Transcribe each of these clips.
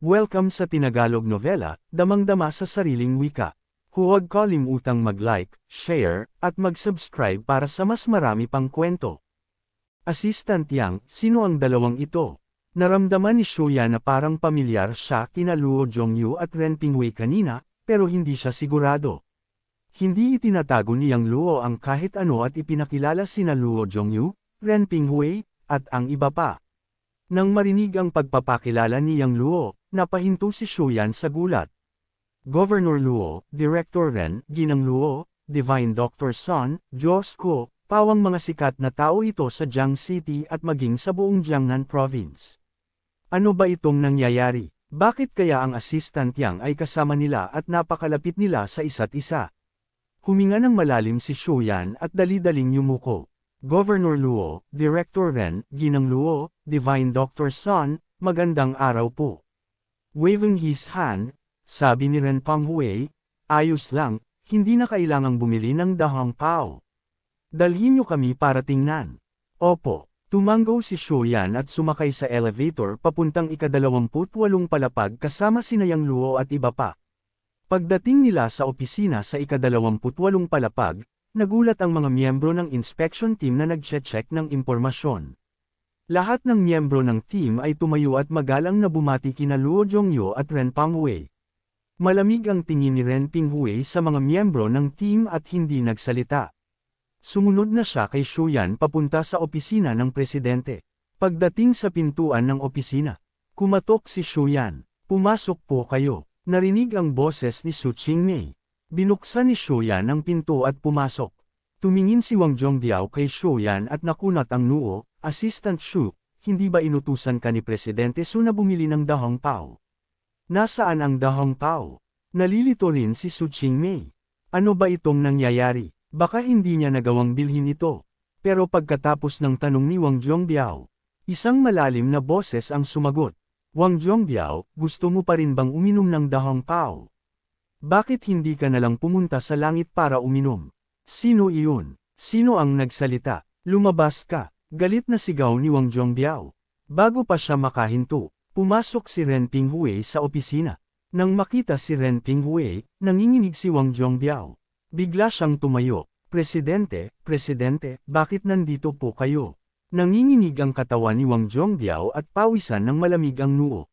Welcome sa Tinagalog Novela, damang-dama sa sariling wika. Huwag kalimutang mag-like, share, at mag-subscribe para sa mas marami pang kwento. Assistant Yang, sino ang dalawang ito? Naramdaman ni Shuya na parang pamilyar siya kina Luo Zhongyu at Ren Pingwei kanina, pero hindi siya sigurado. Hindi itinatago ni Yang Luo ang kahit ano at ipinakilala sina Luo Zhongyu, Ren Pingwei, at ang iba pa. Nang marinig ang pagpapakilala ni Yang Luo, napahinto si Shuyan sa gulat. Governor Luo, Director Ren, Ginang Luo, Divine Dr. Sun, Diyos ko, pawang mga sikat na tao ito sa Jiang City at maging sa buong Jiangnan Province. Ano ba itong nangyayari? Bakit kaya ang Assistant Yang ay kasama nila at napakalapit nila sa isa't isa? Huminga ng malalim si Shuyan at dali-daling yumuko. Governor Luo, Director Ren, Ginang Luo, Divine Dr. Sun, magandang araw po. Waving his hand, sabi ni Ren Pingwei, ayos lang, hindi na kailangang bumili ng dahong pao. Dalhin niyo kami para tingnan. Opo, tumango si Shuyan at sumakay sa elevator papuntang ika-28 palapag kasama sina Yang Luo at iba pa. Pagdating nila sa opisina sa ika-28 palapag, nagulat ang mga miyembro ng inspection team na nag-check ng impormasyon. Lahat ng miyembro ng team ay tumayo at magalang na bumati kina Luo Zhongyu at Ren Pingwei. Malamig ang tingin ni Ren Pingwei sa mga miyembro ng team at hindi nagsalita. Sumunod na siya kay Shuyan papunta sa opisina ng presidente. Pagdating sa pintuan ng opisina, kumatok si Shuyan. Pumasok po kayo. Narinig ang boses ni Su Qingmei. Binuksan ni Shuyan ang pinto at pumasok. Tumingin si Wang Zhongbiao kay Shuyan at nakunat ang noo, Assistant Shu, hindi ba inutusan ka ni Presidente Su na bumili ng dahong pao? Nasaan ang dahong pao? Nalilito rin si Su Qingmei. Ano ba itong nangyayari? Baka hindi niya nagawang bilhin ito. Pero pagkatapos ng tanong ni Wang Zhongbiao, isang malalim na boses ang sumagot. Wang Zhongbiao, gusto mo pa rin bang uminom ng dahong pao? Bakit hindi ka nalang pumunta sa langit para uminom? Sino iyon? Sino ang nagsalita? Lumabas ka! Galit na sigaw ni Wang Zhongbiao. Bago pa siya makahinto, pumasok si Ren Pingwei sa opisina. Nang makita si Ren Pingwei, nanginginig si Wang Zhongbiao. Bigla siyang tumayo. Presidente, bakit nandito po kayo? Nanginginig ang katawan ni Wang Zhongbiao at pawisan ng malamig ang noo.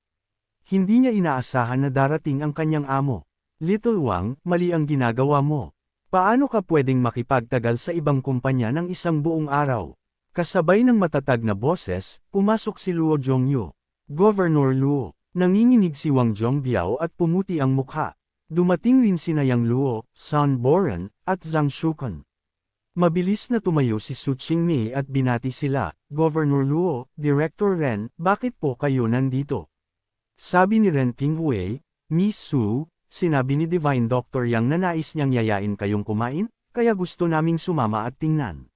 Hindi niya inaasahan na darating ang kanyang amo. Little Wang, mali ang ginagawa mo. Paano ka pwedeng makipagtagal sa ibang kumpanya ng isang buong araw? Kasabay ng matatag na boses, pumasok si Luo Zhongyu. Governor Luo, nanginginig si Wang Zhongbiao at pumuti ang mukha. Dumating rin sina Yang Luo, Sun Boren, at Zhang Shukan. Mabilis na tumayo si Su Qingmei at binati sila. Governor Luo, Director Ren, bakit po kayo nandito? Sabi ni Ren Pingwei, Miss Su, sinabi ni Divine Dr. Yang na nais niyang yayain kayong kumain, kaya gusto naming sumama at tingnan.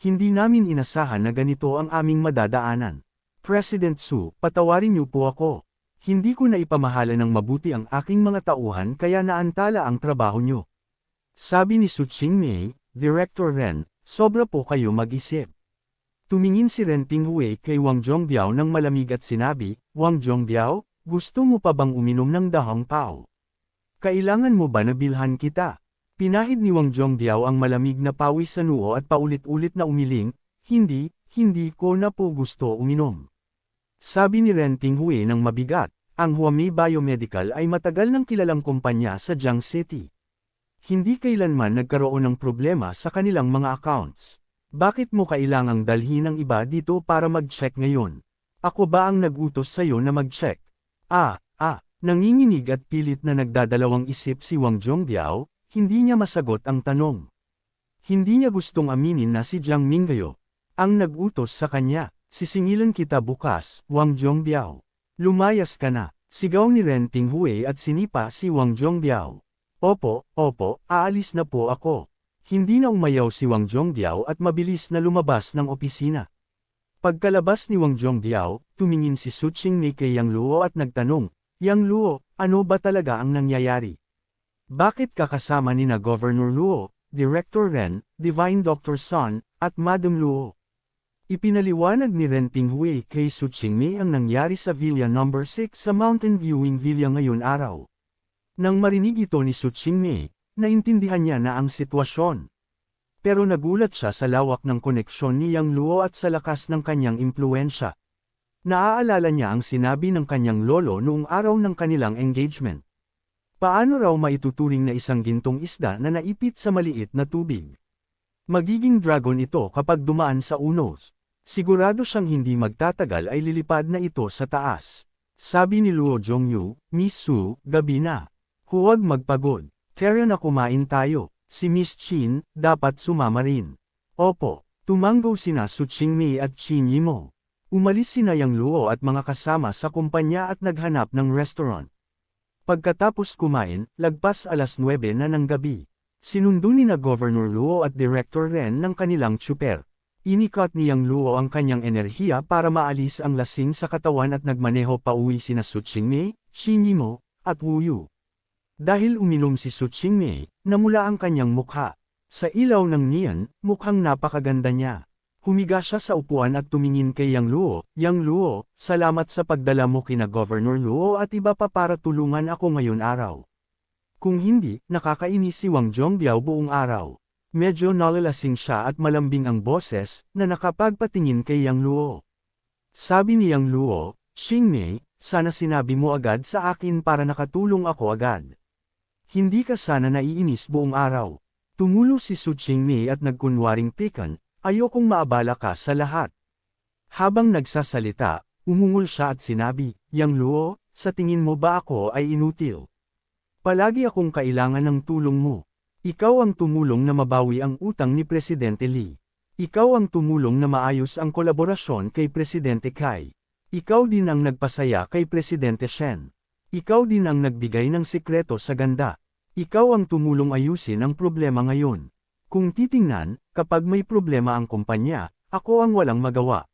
Hindi namin inasahan na ganito ang aming madadaanan. President Su, patawarin niyo po ako. Hindi ko na ipamahala ng mabuti ang aking mga tauhan kaya naantala ang trabaho niyo. Sabi ni Su Qingmei, Director Ren, sobra po kayo mag-isip. Tumingin si Ren Pingwei kay Wang Zhongbiao ng malamig at sinabi, Wang Zhongbiao, gusto mo pa bang uminom ng dahong pao? Kailangan mo ba na bilhan kita? Pinahid ni Wang Zhongbiao ang malamig na pawis sa noo at paulit-ulit na umiling, hindi ko na po gusto uminom. Sabi ni Ren Pingwei ng mabigat, ang Huami Biomedical ay matagal nang kilalang kumpanya sa Jiang City. Hindi kailanman nagkaroon ng problema sa kanilang mga accounts. Bakit mo kailangang dalhin ng iba dito para mag-check ngayon? Ako ba ang nag-utos sa'yo na mag-check? Nanginginig at pilit na nagdadalawang isip si Wang Zhongbiao, hindi niya masagot ang tanong. Hindi niya gustong aminin na si Jiang Minggayo ang nag-utos sa kanya. Sisingilan kita bukas, Wang Zhongbiao. Lumayas ka na, sigaw ni Ren Pingwei at sinipa si Wang Zhongbiao. Opo, aalis na po ako. Hindi na umayaw si Wang Zhongbiao at mabilis na lumabas ng opisina. Pagkalabas ni Wang Zhongbiao, tumingin si Su Qingmei kay Yang Luo at nagtanong, Yang Luo, ano ba talaga ang nangyayari? Bakit kakasama ni na Governor Luo, Director Ren, Divine Dr. Sun, at Madam Luo? Ipinaliwanag ni Ren Pinghui kay Su Qingmei ang nangyari sa Villa No. 6 sa Mountain Viewing Villa ngayon araw. Nang marinig ito ni Su Qingmei, naintindihan niya na ang sitwasyon. Pero nagulat siya sa lawak ng koneksyon ni Yang Luo at sa lakas ng kanyang impluensya. Naaalala niya ang sinabi ng kanyang lolo noong araw ng kanilang engagement. Paano raw maituturing na isang gintong isda na naipit sa maliit na tubig? Magiging dragon ito kapag dumaan sa unos. Sigurado siyang hindi magtatagal ay lilipad na ito sa taas. Sabi ni Luo Zhongyu, Miss Su, gabi na. Huwag magpagod. Tara na kumain tayo. Si Miss Qin, dapat sumama rin. Opo, tumanggo sina Su Qingmei at Qin Yimo. Umalis sina Yang Luo at mga kasama sa kumpanya at naghanap ng restaurant. Pagkatapos kumain, lagpas 9:00 na ng gabi. Sinundo ni na Governor Luo at Director Ren ng kanilang tsuper. Inikat ni Yang Luo ang kanyang enerhiya para maalis ang lasing sa katawan at nagmaneho pauwi sina Su Qingmei, Qin Yimo, at Wu Yu. Dahil uminom si Su Qingmei, namula ang kanyang mukha. Sa ilaw ng neon, mukhang napakaganda niya. Humiga siya sa upuan at tumingin kay Yang Luo. Yang Luo, salamat sa pagdala mo kina Governor Luo at iba pa para tulungan ako ngayon araw. Kung hindi, nakakainis si Wang Zhongbiao buong araw. Medyo nalalasing siya at malambing ang boses, na nakapagpatingin kay Yang Luo. Sabi ni Yang Luo, Qingmei, sana sinabi mo agad sa akin para nakatulong ako agad. Hindi ka sana naiinis buong araw. Tumulo si Su Qingmei at nagkunwaring pikan, ayokong maabala ka sa lahat. Habang nagsasalita, umungol siya at sinabi, Yang Luo, sa tingin mo ba ako ay inutil? Palagi akong kailangan ng tulong mo. Ikaw ang tumulong na mabawi ang utang ni Presidente Lee. Ikaw ang tumulong na maayos ang kolaborasyon kay Presidente Kai. Ikaw din ang nagpasaya kay Presidente Shen. Ikaw din ang nagbigay ng sikreto sa ganda. Ikaw ang tumulong ayusin ang problema ngayon. Kung titingnan, kapag may problema ang kumpanya, ako ang walang magawa.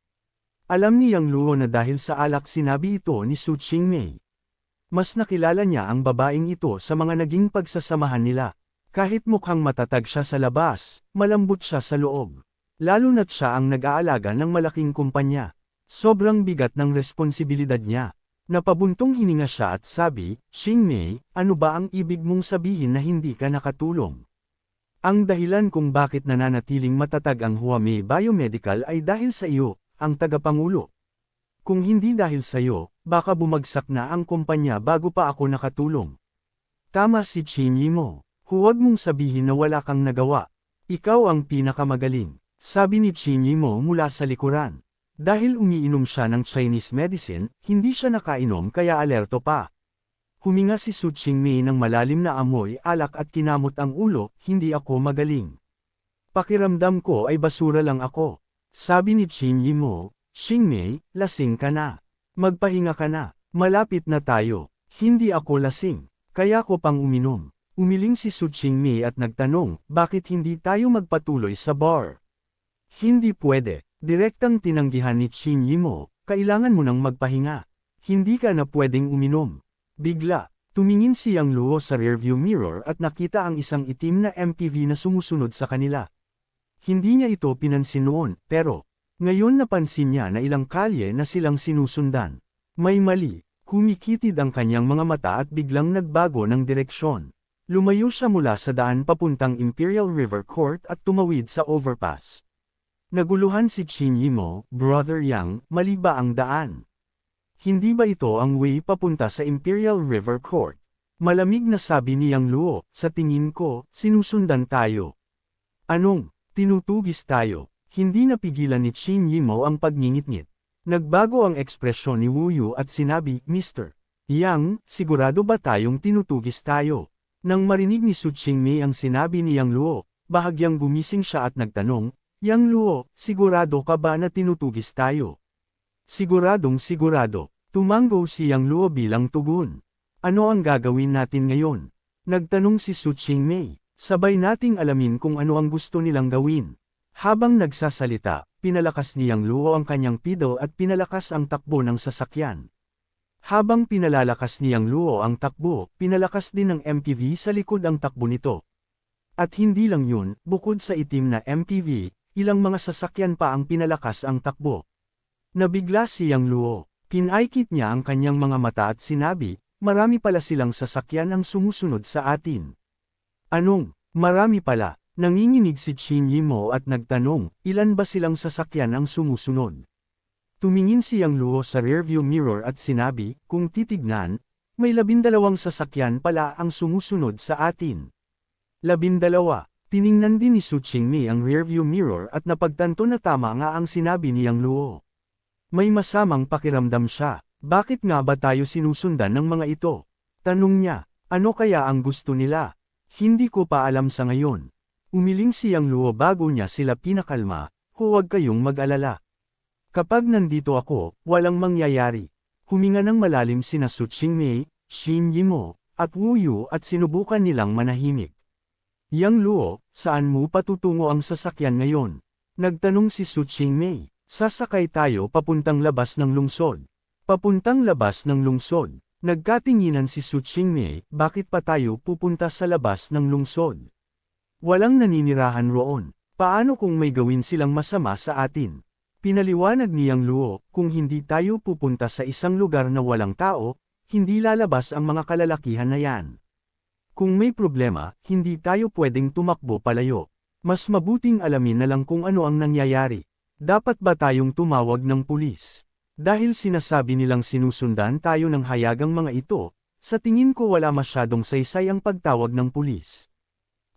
Alam ni Yang Luo na dahil sa alak sinabi ito ni Su Qingmei. Mas nakilala niya ang babaeng ito sa mga naging pagsasamahan nila. Kahit mukhang matatag siya sa labas, malambot siya sa loob. Lalo na't siya ang nag-aalaga ng malaking kumpanya. Sobrang bigat ng responsibilidad niya. Napabuntong hininga siya at sabi, Qingmei, ano ba ang ibig mong sabihin na hindi ka nakatulong? Ang dahilan kung bakit nananatiling matatag ang Huami Biomedical ay dahil sa iyo, ang tagapangulo. Kung hindi dahil sa iyo, baka bumagsak na ang kumpanya bago pa ako nakatulong. Tama si Qin Yimo. Huwag mong sabihin na wala kang nagawa. Ikaw ang pinakamagaling, sabi ni Qin Yimo mula sa likuran. Dahil umiinom siya ng Chinese medicine, hindi siya nakainom kaya alerto pa. Huminga si Su Qingmei ng malalim na amoy alak at kinamot ang ulo, hindi ako magaling. Pakiramdam ko ay basura lang ako. Sabi ni Qin Yimo, Qingmei, lasing ka na. Magpahinga ka na, malapit na tayo. Hindi ako lasing, kaya ko pang uminom. Umiling si Su Qingmei at nagtanong, bakit hindi tayo magpatuloy sa bar? Hindi pwede, direktang tinanggihan ni Qin Yimo, kailangan mo nang magpahinga. Hindi ka na pwedeng uminom. Bigla, tumingin si Yang Luo sa rearview mirror at nakita ang isang itim na MPV na sumusunod sa kanila. Hindi niya ito pinansin noon, pero, ngayon napansin niya na ilang kalye na silang sinusundan. May mali, kumikitid ang kanyang mga mata at biglang nagbago ng direksyon. Lumayo siya mula sa daan papuntang Imperial River Court at tumawid sa overpass. Naguluhan si Qin Yimo, Brother Yang, mali ba ang daan? Hindi ba ito ang way papunta sa Imperial River Court? Malamig na sabi ni Yang Luo, sa tingin ko, sinusundan tayo. Anong, tinutugis tayo? Hindi napigilan ni Qin Yimo ang pagngingit-ngit. Nagbago ang ekspresyon ni Wu Yu at sinabi, Mr. Yang, sigurado ba tayong tinutugis tayo? Nang marinig ni Su Qingmei ang sinabi ni Yang Luo, bahagyang gumising siya at nagtanong, Yang Luo, sigurado ka ba na tinutugis tayo? Siguradong sigurado, tumanggo si Yang Luo bilang tugon. Ano ang gagawin natin ngayon? Nagtanong si Su Qingmei, sabay nating alamin kung ano ang gusto nilang gawin. Habang nagsasalita, pinalakas ni Yang Luo ang kanyang pedal at pinalakas ang takbo ng sasakyan. Habang pinalalakas ni Yang Luo ang takbo, pinalakas din ng MPV sa likod ang takbo nito. At hindi lang yun, bukod sa itim na MPV, ilang mga sasakyan pa ang pinalakas ang takbo. Nabigla si Yang Luo. Pinaikit niya ang kanyang mga mata at sinabi, marami pala silang sasakyan ang sumusunod sa atin. Anong, marami pala? Nanginginig si Qin Yimo at nagtanong, ilan ba silang sasakyan ang sumusunod? Tumingin si Yang Luo sa rearview mirror at sinabi, kung titignan, may 12 sasakyan pala ang sumusunod sa atin. 12. Tiningnan din ni Su Qingmei ang rearview mirror at napagtanto na tama nga ang sinabi ni Yang Luo. May masamang pakiramdam siya, bakit nga ba tayo sinusundan ng mga ito? Tanong niya, ano kaya ang gusto nila? Hindi ko pa alam sa ngayon. Umiling si Yang Luo bago niya sila pinakalma, huwag kayong mag-alala. Kapag nandito ako, walang mangyayari. Huminga ng malalim sina Su Qingmei, Qin Yimo, at Wu Yu at sinubukan nilang manahimik. Yang Luo, saan mo patutungo ang sasakyan ngayon? Nagtanong si Su Qingmei. Sasakay tayo papuntang labas ng lungsod. Papuntang labas ng lungsod. Nagkatinginan si Su Qingmei, bakit pa tayo pupunta sa labas ng lungsod? Walang naninirahan roon. Paano kung may gawin silang masama sa atin? Pinaliwanag ni Yang Luo, kung hindi tayo pupunta sa isang lugar na walang tao, hindi lalabas ang mga kalalakihan na yan. Kung may problema, hindi tayo pwedeng tumakbo palayo. Mas mabuting alamin na lang kung ano ang nangyayari. Dapat ba tayong tumawag ng pulis? Dahil sinasabi nilang sinusundan tayo ng hayagang mga ito, sa tingin ko wala masyadong saysay ang pagtawag ng pulis.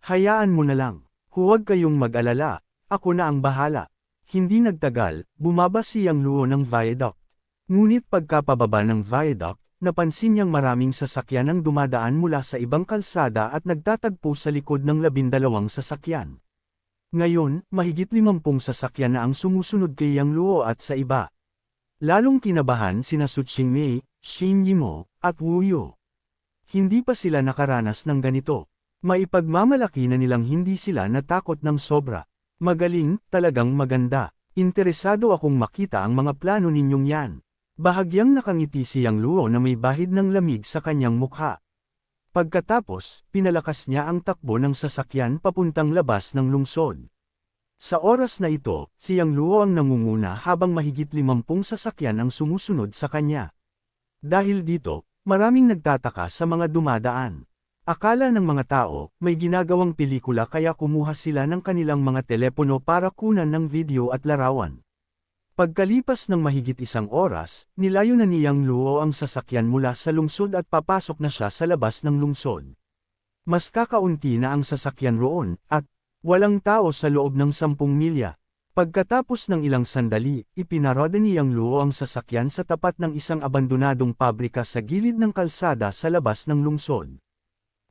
Hayaan mo na lang. Huwag kayong mag-alala, ako na ang bahala. Hindi nagtagal, bumaba si Yang Luo ng viaduct. Ngunit pagkapababa ng viaduct, napansin niyang maraming sasakyan ang dumadaan mula sa ibang kalsada at nagtatagpo sa likod ng 12 sasakyan. Ngayon, mahigit 50 sasakyan na ang sumusunod kay Yang Luo at sa iba. Lalong kinabahan sina Su Qingmei, Qin Yimo, at Wu Yu. Hindi pa sila nakaranas ng ganito. Maipagmamalaki na nilang hindi sila natakot ng sobra. Magaling, talagang maganda. Interesado akong makita ang mga plano ninyong yan. Bahagyang nakangiti si Yang Luo na may bahid ng lamig sa kanyang mukha. Pagkatapos, pinalakas niya ang takbo ng sasakyan papuntang labas ng lungsod. Sa oras na ito, si Yang Luo ang nangunguna habang mahigit 50 sasakyan ang sumusunod sa kanya. Dahil dito, maraming nagtataka sa mga dumadaan. Akala ng mga tao, may ginagawang pelikula kaya kumuha sila ng kanilang mga telepono para kunan ng video at larawan. Pagkalipas ng mahigit 1 oras, nilayo na ni Yang Luo ang sasakyan mula sa lungsod at papasok na siya sa labas ng lungsod. Mas kakaunti na ang sasakyan roon, at walang tao sa loob ng 10 milya. Pagkatapos ng ilang sandali, ipinaroda ni Yang Luo ang sasakyan sa tapat ng isang abandonadong pabrika sa gilid ng kalsada sa labas ng lungsod.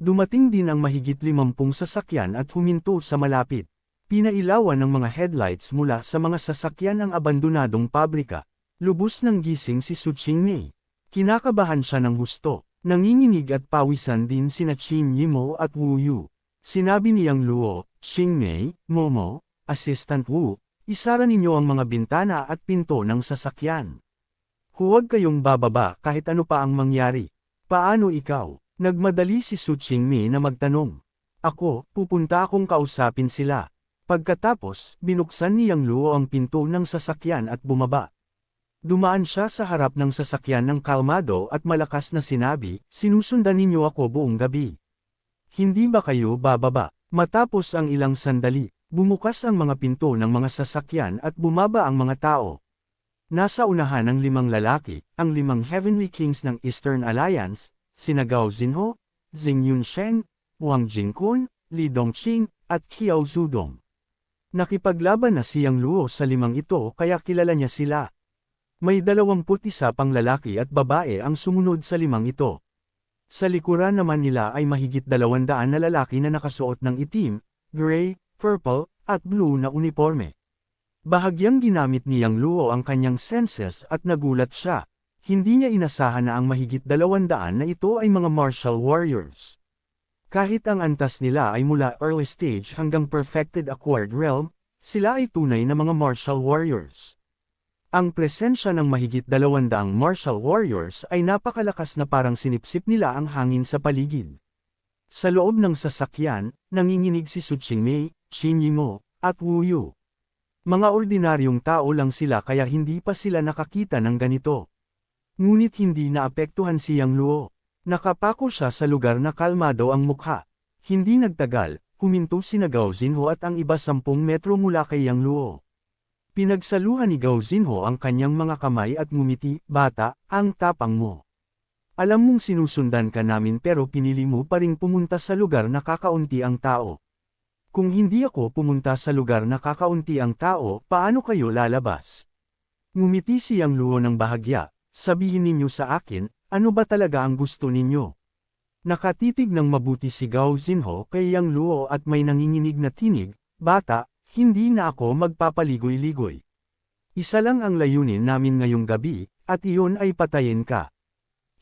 Dumating din ang mahigit 50 sasakyan at huminto sa malapit. Pinailawan ng mga headlights mula sa mga sasakyan ang abandonadong pabrika. Lubos ng gising si Su Qingmei. Kinakabahan siya ng husto. Nanginginig at pawisan din sina Qin Yimo at Wu Yu. Sinabi ni Yang Luo, Qingmei, Momo, Assistant Wu, isara ninyo ang mga bintana at pinto ng sasakyan. Huwag kayong bababa kahit ano pa ang mangyari. Paano ikaw? Nagmadali si Su Qingmei na magtanong. Ako, pupunta akong kausapin sila. Pagkatapos, binuksan ni Yang Luo ang pinto ng sasakyan at bumaba. Dumaan siya sa harap ng sasakyan ng kalmado at malakas na sinabi, sinusundan ninyo ako buong gabi. Hindi ba kayo bababa? Matapos ang ilang sandali, bumukas ang mga pinto ng mga sasakyan at bumaba ang mga tao. Nasa unahan ang 5 lalaki, ang 5 Heavenly Kings ng Eastern Alliance, sina Gao Xinho, Zheng Yunsheng, Wang Jingkun, Li Dongqing, at Qiao Zudong. Nakipaglaban na si Yang Luo sa 5 ito kaya kilala niya sila. May 21 pang lalaki at babae ang sumunod sa 5 ito. Sa likuran naman nila ay mahigit 200 na lalaki na nakasuot ng itim, gray, purple, at blue na uniforme. Bahagyang ginamit ni Yang Luo ang kanyang senses at nagulat siya. Hindi niya inasahan na ang mahigit 200 na ito ay mga martial warriors. Kahit ang antas nila ay mula early stage hanggang perfected acquired realm, sila ay tunay na mga martial warriors. Ang presensya ng mahigit 200 martial warriors ay napakalakas na parang sinipsip nila ang hangin sa paligid. Sa loob ng sasakyan, nanginginig si Su Qingmei, Qin Yimo, at Wu Yu. Mga ordinaryong tao lang sila kaya hindi pa sila nakakita ng ganito. Ngunit hindi naapektuhan si Yang Luo. Nakapako siya sa lugar na kalmado ang mukha. Hindi nagtagal, huminto sina Gao Xinho at ang iba 10 metro mula kay Yang Luo. Pinagsaluhan ni Gao Xinho ang kanyang mga kamay at ngumiti, "Bata, ang tapang mo. Alam mong sinusundan ka namin pero pinili mo pa ring pumunta sa lugar na kakaunti ang tao. Kung hindi ako pumunta sa lugar na kakaunti ang tao, paano kayo lalabas?" Ngumiti si Yang Luo ng bahagya, "Sabihin ninyo sa akin, ano ba talaga ang gusto ninyo?" Nakatitig ng mabuti si Gao Xinho kay Yang Luo at may nanginginig na tinig, "Bata, hindi na ako magpapaligoy-ligoy. Isa lang ang layunin namin ngayong gabi, at iyon ay patayin ka."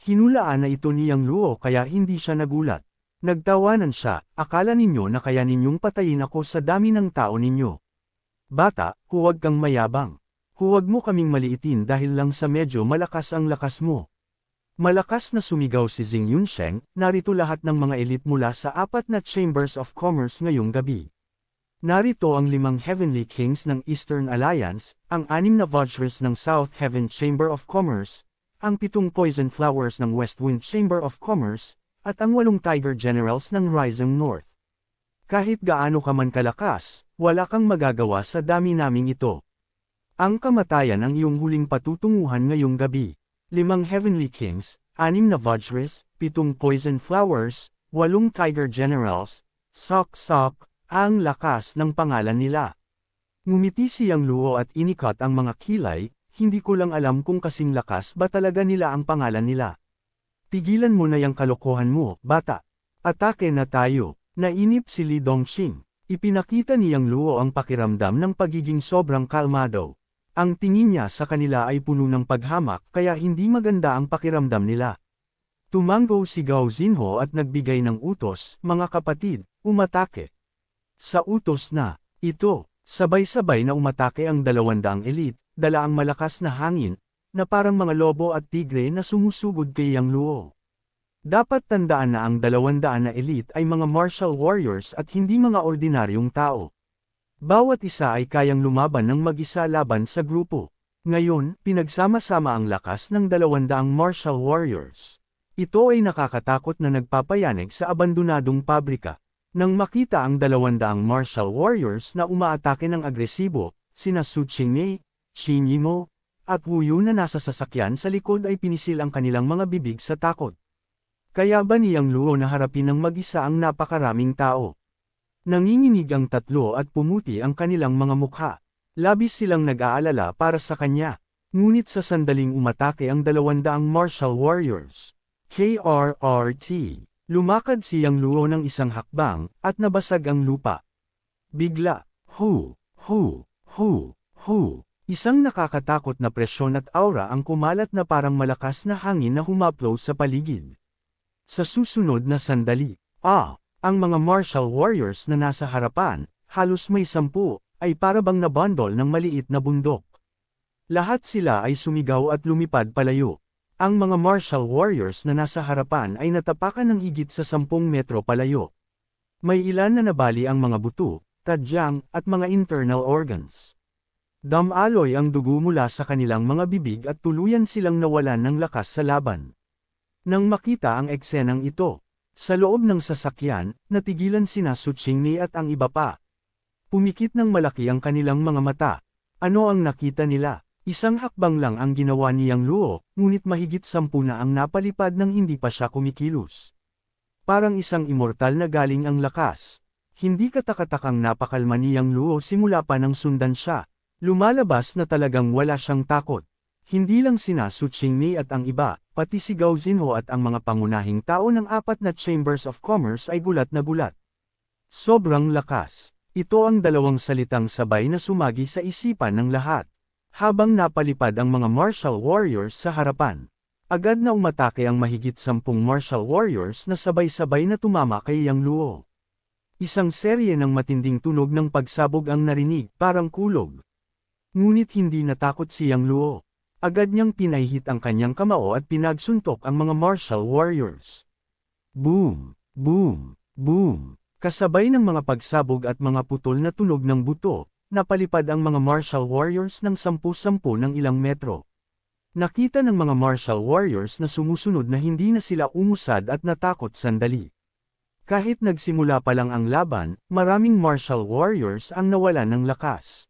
Hinulaan na ito ni Yang Luo kaya hindi siya nagulat. Nagtawanan siya, "Akala ninyo na kaya ninyong patayin ako sa dami ng tao ninyo. Bata, huwag kang mayabang. Huwag mo kaming maliitin dahil lang sa medyo malakas ang lakas mo." Malakas na sumigaw si Xing Yunsheng, "Narito lahat ng mga elite mula sa 4 na Chambers of Commerce ngayong gabi. Narito ang 5 Heavenly Kings ng Eastern Alliance, ang 6 na Vajras ng South Heaven Chamber of Commerce, ang 7 Poison Flowers ng West Wind Chamber of Commerce, at ang 8 Tiger Generals ng Rising North. Kahit gaano ka man kalakas, wala kang magagawa sa dami naming ito. Ang kamatayan ang iyong huling patutunguhan ngayong gabi. 5 Heavenly Kings, 6 na Vajras, 7 Poison Flowers, 8 Tiger Generals, sok-sok, ang lakas ng pangalan nila." Ngumiti si Yang Luo at inikat ang mga kilay, "Hindi ko lang alam kung kasing lakas ba talaga nila ang pangalan nila. Tigilan mo na yang kalokohan mo, bata. Atake na tayo." Nainip si Li Dongxing. Ipinakita ni Yang Luo ang pakiramdam ng pagiging sobrang kalmado. Ang tingin niya sa kanila ay puno ng paghamak kaya hindi maganda ang pakiramdam nila. Tumango si Gao Xinho at nagbigay ng utos, "Mga kapatid, umatake." Sa utos na ito, sabay-sabay na umatake ang 200 elite, dala ang malakas na hangin, na parang mga lobo at tigre na sumusugod kay Yang Luo. Dapat tandaan na ang 200 na elite ay mga martial warriors at hindi mga ordinaryong tao. Bawat isa ay kayang lumaban ng mag-isa laban sa grupo. Ngayon, pinagsama-sama ang lakas ng 200 martial warriors. Ito ay nakakatakot na nagpapayanig sa abandonadong pabrika. Nang makita ang 200 martial warriors na umaatake ng agresibo, sina Su Qingmei, Qin Yimo, at Wu Yu na nasa sasakyan sa likod ay pinisil ang kanilang mga bibig sa takot. Kaya ba ni Yang Luo na harapin ng mag-isa ang napakaraming tao? Nanginginig ang tatlo at pumuti ang kanilang mga mukha. Labis silang nag-aalala para sa kanya. Ngunit sa sandaling umatake ang 200 martial warriors. KRRT. Lumakad si Yang Luo ng isang hakbang, at nabasag ang lupa. Bigla, hu, hu, hu, hu. Isang nakakatakot na presyon at aura ang kumalat na parang malakas na hangin na humaplo sa paligid. Sa susunod na sandali, ang mga martial warriors na nasa harapan, halos may 10, ay parabang nabundol ng maliit na bundok. Lahat sila ay sumigaw at lumipad palayo. Ang mga martial warriors na nasa harapan ay natapakan ng higit sa 10 metro palayo. May ilan na nabali ang mga buto, tadyang, at mga internal organs. Damaloy ang dugo mula sa kanilang mga bibig at tuluyan silang nawalan ng lakas sa laban. Nang makita ang eksenang ito, sa loob ng sasakyan, natigilan sina Su Qingmei at ang iba pa. Pumikit ng malaki ang kanilang mga mata. Ano ang nakita nila? Isang hakbang lang ang ginawa ni Yang Luo, ngunit mahigit 10 na ang napalipad nang hindi pa siya kumikilos. Parang isang immortal na galing ang lakas. Hindi katakatakang napakalma ni Yang Luo simula pa nang sundan siya. Lumalabas na talagang wala siyang takot. Hindi lang sina Su Qingmei at ang iba, pati si Gao Xinho at ang mga pangunahing tao ng 4 na Chambers of Commerce ay gulat na gulat. Sobrang lakas. Ito ang dalawang salitang sabay na sumagi sa isipan ng lahat. Habang napalipad ang mga martial warriors sa harapan, agad na umatake ang mahigit 10 martial warriors na sabay-sabay na tumama kay Yang Luo. Isang serye ng matinding tunog ng pagsabog ang narinig, parang kulog. Ngunit hindi natakot si Yang Luo. Agad niyang pinahihit ang kanyang kamao at pinagsuntok ang mga martial warriors. Boom! Boom! Boom! Kasabay ng mga pagsabog at mga putol na tunog ng buto, napalipad ang mga martial warriors ng 10-10 ng ilang metro. Nakita ng mga martial warriors na sumusunod na hindi na sila umusad at natakot sandali. Kahit nagsimula pa lang ang laban, maraming martial warriors ang nawalan ng lakas.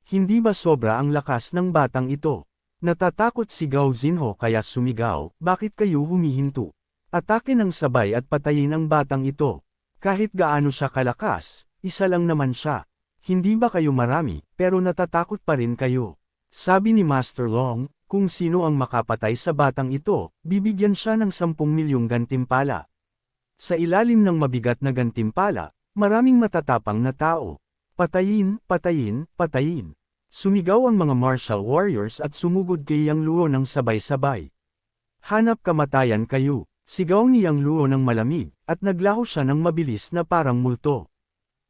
Hindi ba sobra ang lakas ng batang ito? Natatakot si Gao Zinho kaya sumigaw, bakit kayo humihinto? Atake ng sabay at patayin ang batang ito. Kahit gaano siya kalakas, isa lang naman siya. Hindi ba kayo marami, pero natatakot pa rin kayo? Sabi ni Master Long, kung sino ang makapatay sa batang ito, bibigyan siya ng 10 milyong gantimpala. Sa ilalim ng mabigat na gantimpala, maraming matatapang na tao. Patayin, patayin, patayin. Sumigaw ang mga martial warriors at sumugod kay Yang Luo ng sabay-sabay. Hanap kamatayan kayo, sigaw ni Yang Luo ng malamig, at naglaho siya ng mabilis na parang multo.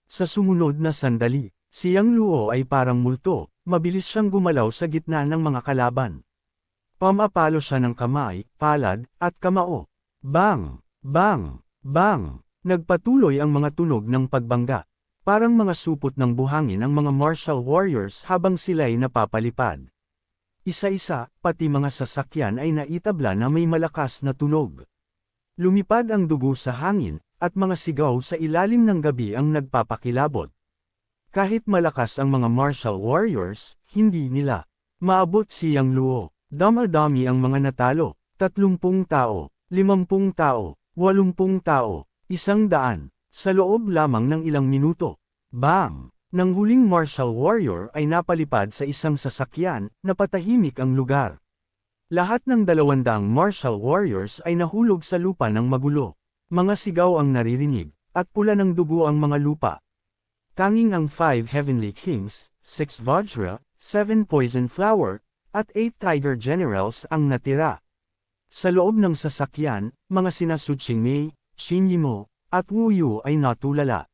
Sa sumunod na sandali, si Yang Luo ay parang multo, mabilis siyang gumalaw sa gitna ng mga kalaban. Pamapalo siya ng kamay, palad, at kamao. Bang! Bang! Bang! Nagpatuloy ang mga tunog ng pagbangga. Parang mga supot ng buhangin ang mga martial warriors habang sila'y napapalipad. Isa-isa, pati mga sasakyan ay naitabla na may malakas na tunog. Lumipad ang dugo sa hangin, at mga sigaw sa ilalim ng gabi ang nagpapakilabot. Kahit malakas ang mga martial warriors, hindi nila maabot si Yang Luo. Dama-dami ang mga natalo, 30 tao, 50 tao, 80 tao, 100, sa loob lamang ng ilang minuto. Bang! Nang huling martial warrior ay napalipad sa isang sasakyan, napatahimik ang lugar. Lahat ng 200 martial warriors ay nahulog sa lupa ng magulo. Mga sigaw ang naririnig, at pula ng dugo ang mga lupa. Tanging ang 5 Heavenly Kings, 6 Vajra, 7 Poison Flower, at 8 Tiger Generals ang natira. Sa loob ng sasakyan, mga sina Su Qingmei, Xin Yimo, at Wu Yu ay natulala.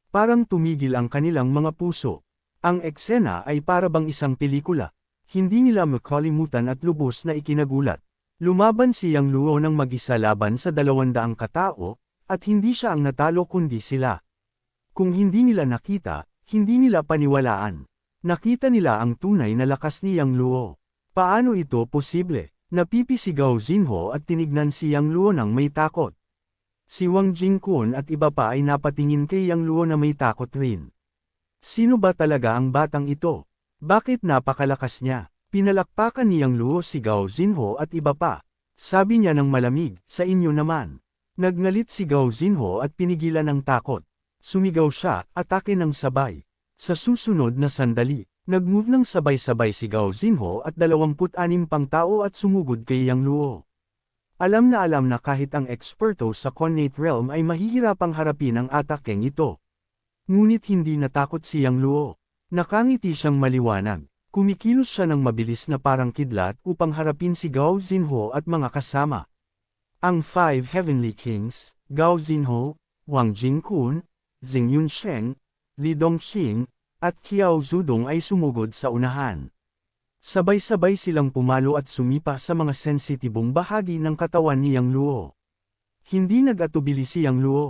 Parang tumigil ang kanilang mga puso. Ang eksena ay parabang isang pelikula. Hindi nila makalimutan at lubos na ikinagulat. Lumaban si Yang Luo ng mag-isa laban sa 200 katao, at hindi siya ang natalo kundi sila. Kung hindi nila nakita, hindi nila paniwalaan. Nakita nila ang tunay na lakas ni Yang Luo. Paano ito posible? Napipisigaw Zinho at tinignan si Yang Luo ng may takot. Si Wang Jingkun at iba pa ay napatingin kay Yang Luo na may takot rin. Sino ba talaga ang batang ito? Bakit napakalakas niya? Pinalakpakan ni Yang Luo si Gao Zinho at iba pa. Sabi niya ng malamig, sa inyo naman. Nagngalit si Gao Zinho at pinigilan ng takot. Sumigaw siya, atake ng sabay. Sa susunod na sandali, nag-move ng sabay-sabay si Gao Zinho at 26 pang tao at sumugod kay Yang Luo. Alam na kahit ang eksperto sa Connate Realm ay mahihirapang harapin ang atakeng ito. Ngunit hindi natakot si Yang Luo. Nakangiti siyang maliwanag. Kumikilos siya ng mabilis na parang kidlat upang harapin si Gao Zinho at mga kasama. Ang 5 Heavenly Kings, Gao Zinho, Wang Jingkun, Zheng Yunsheng, Li Dongqing, at Qiao Zudong ay sumugod sa unahan. Sabay-sabay silang pumalo at sumipa sa mga sensitibong bahagi ng katawan ni Yang Luo. Hindi nag-atubili si Yang Luo.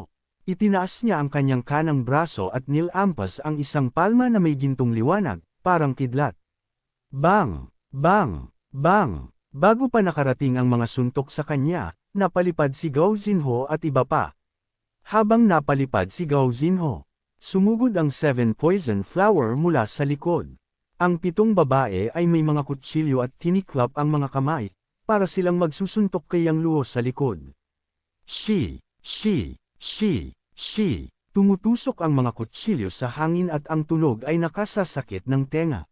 Itinaas niya ang kanyang kanang braso at nilampas ang isang palma na may gintong liwanag, parang kidlat. Bang! Bang! Bang! Bago pa nakarating ang mga suntok sa kanya, napalipad si Gao Zinho at iba pa. Habang napalipad si Gao Zinho, sumugod ang 7 Poison Flower mula sa likod. Ang 7 babae ay may mga kutsilyo at tiniklap ang mga kamay, para silang magsusuntok kay Yang Luo sa likod. Shi! Shi! Shi! Shi! Tumutusok ang mga kutsilyo sa hangin at ang tunog ay nakasasakit ng tenga.